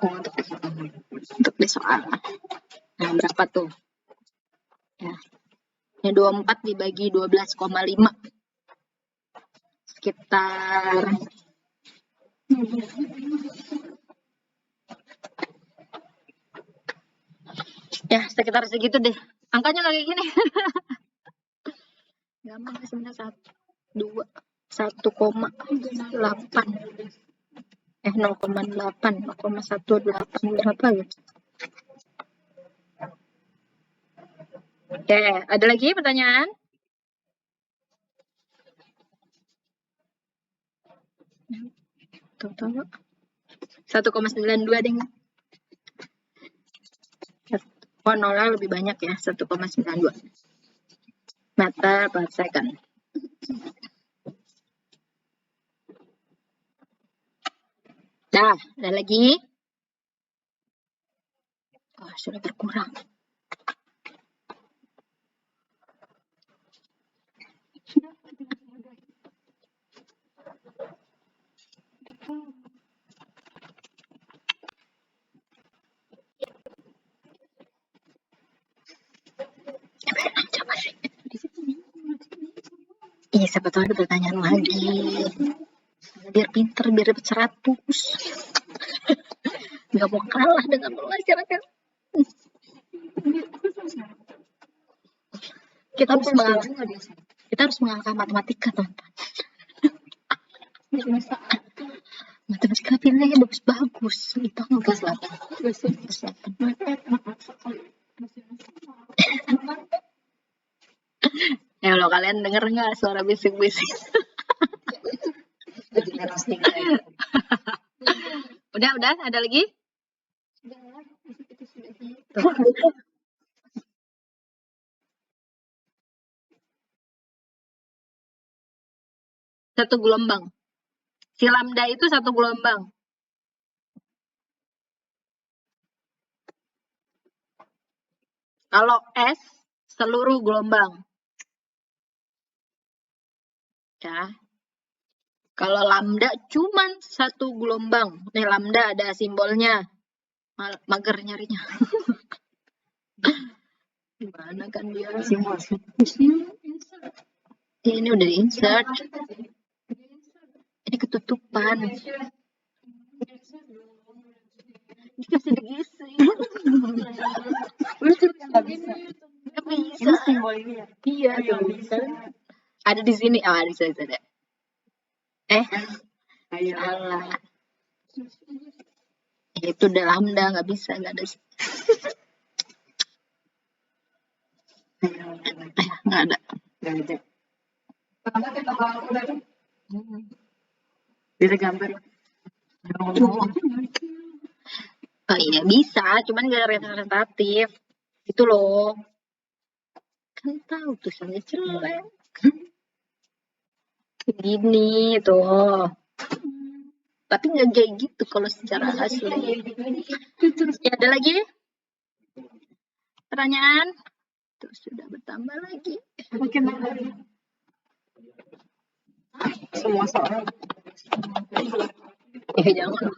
Oh, untuk di soal. Nah, berapa tuh? Ya. Ini 24 dibagi 12,5. Sekitar ya sekitar segitu deh. Angkanya nggak kayak gini. Gampang sebenarnya 1,8. 0,8, 0,18 berapa gitu. Oke, ada lagi pertanyaan? Tahu-tahu. 1,92 deh. Oh, nolnya lebih banyak ya, 1,92 meter per second. Dah, ada lagi? Oh, sudah berkurang. Iya, siapa tahu ada pertanyaan lagi. Biar pinter, biar dapat 100. Nggak mau kalah dengan masyarakat. Kita harus mengalahkan matematika, teman-teman. Matematika nilainya bagus-bagus. Itu kelas 8. Ya, kalau kalian denger nggak suara bisik-bisik? Udah, ada lagi? Satu gelombang. Si lambda itu satu gelombang. Kalau S, seluruh gelombang. Ya. Kalau lambda cuman satu gelombang. Nih, lambda ada simbolnya. Mager nyarinya. Gimana kan dia? Simbol. Ini udah di-insert. Ini ketutupan. Ini bisa diisi. Nggak bisa. Ini simbol ini ya? Iya, bisa. Ada di sini. Oh, bisa. Salah. Itu udah lambda, nggak bisa, nggak ada. Nggak ada. Bisa gambar. Oh iya, bisa, cuman nggak representatif. Itu loh. Kan tahu tulisannya jelek. Begini tuh. Tapi nggak kayak gitu kalau secara asli. Ya, ada lagi pertanyaan? Terus sudah bertambah lagi. Semua soal. Ya, jangan.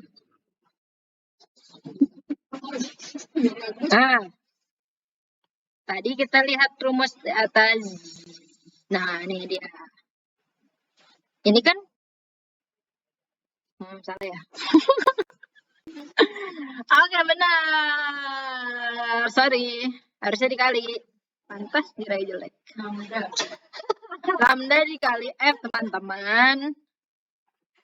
Nah, tadi kita lihat rumus di atas. Nah, ini dia. Ini kan salah ya. Oke, benar. Sorry, harusnya dikali. Pantas diraih jelek. Lambda dikali F, teman-teman.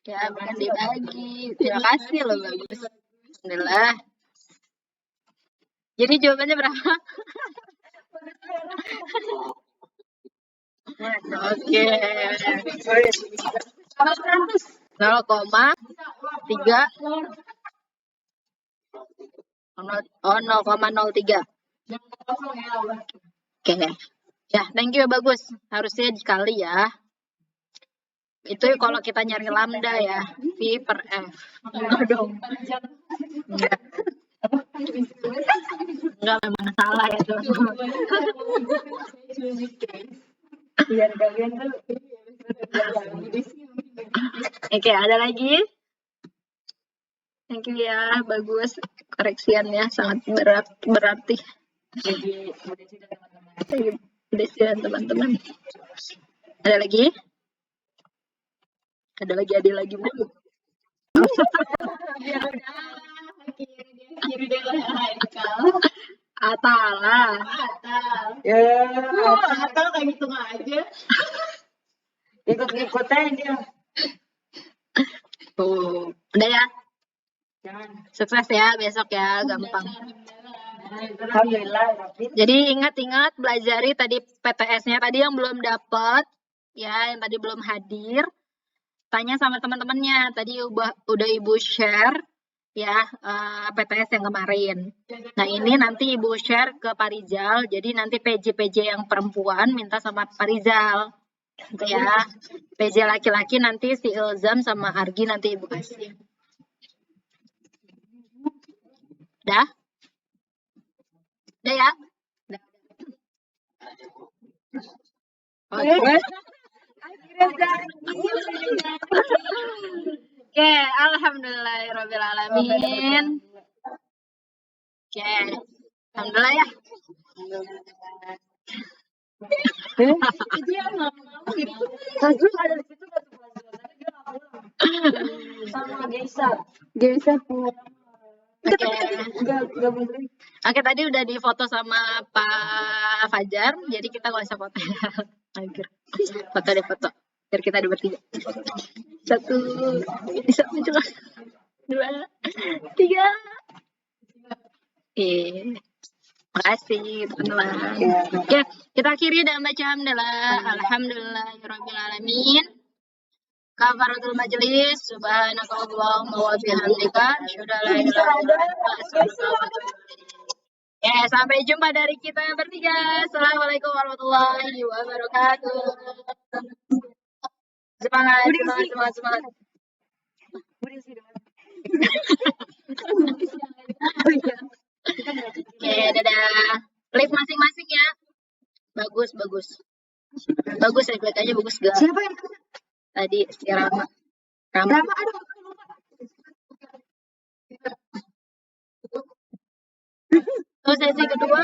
Ya, bukan dibagi. Terima kasih loh, bagus. Alhamdulillah. Jadi jawabannya berapa? Oke. 0,3. Oh, 0,03. Oke. Ya, thank you, bagus. Harusnya dikali ya. Itu kalau kita nyari lambda ya, V per F. Enggak dong. Enggak, memang salah ya, teman-teman. Oke, ada lagi? Thank you ya, bagus. Koreksiannya sangat berarti. Udah teman-teman. Ada lagi? Ada lagi Bu. Atalah. Ya, Atal kayak gitu aja. Ikut-ikut aja. Tuh, udah ya. Sukses ya besok ya, gampang. Alhamdulillah. Jadi ingat-ingat belajari tadi PTS-nya tadi yang belum dapat, ya, yang tadi belum hadir. Tanya sama teman-temannya. Tadi udah Ibu share ya PTS yang kemarin. Nah ini nanti Ibu share ke Pak Rizal, jadi nanti PJ yang perempuan minta sama Pak Rizal. Gitu ya. PJ laki-laki nanti si Ilzam sama Argi nanti Ibu kasih. Dah? Udah ya? Oke. Oke, alhamdulillahirobbilalamin. Oke, alhamdulillah ya. Itu yang mau gitu. Fazrul ada di situ sama Geisa pulang. Oke, tadi udah difoto sama Pak Fajar, jadi kita nggak usah foto. Foto deh foto, biar kita ada bertiga. 1, bisa muncul. 2, 3. Makasih teman-teman. Oke, kita akhiri dengan baca hamdalah. Alhamdulillahirobbilalamin. Kafaratul majelis, subhanakallahumma wa bihamdika, asyhadu an la ilaha illa anta, astaghfiruka wa atubu ilaik. Ya, sampai jumpa dari kita yang bertiga. Assalamualaikum warahmatullahi wabarakatuh. Semangat, semangat, semangat, semangat. Oke, dadah. Live masing-masing ya. Bagus, bagus. Bagus, live aja bagus gak? Siapa yang tadi? Si Rama. Rama, aduh. Terus sesi kedua.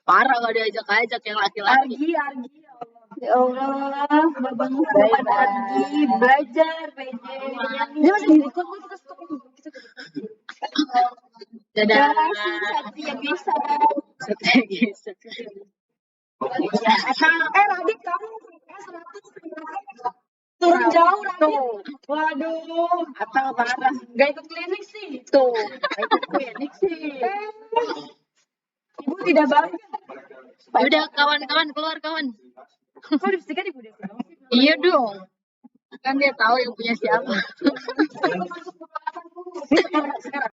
Parah gak diajak-ajak yang laki-laki. Argi. Ya Allah, babang Argi belajar PJ. Dia masih direkod kita stop. Dadah. Satria bisa. Radit kamu turun jauh Radit. Waduh, atau parah. Gak ikut klinik sih. Tuh, gak ikut klinik sih. Ibu tidak bangga. Udah kawan-kawan keluar kawan. Kok lipstiknya Ibu Desi? Iya dong. Kan dia tahu yang punya siapa.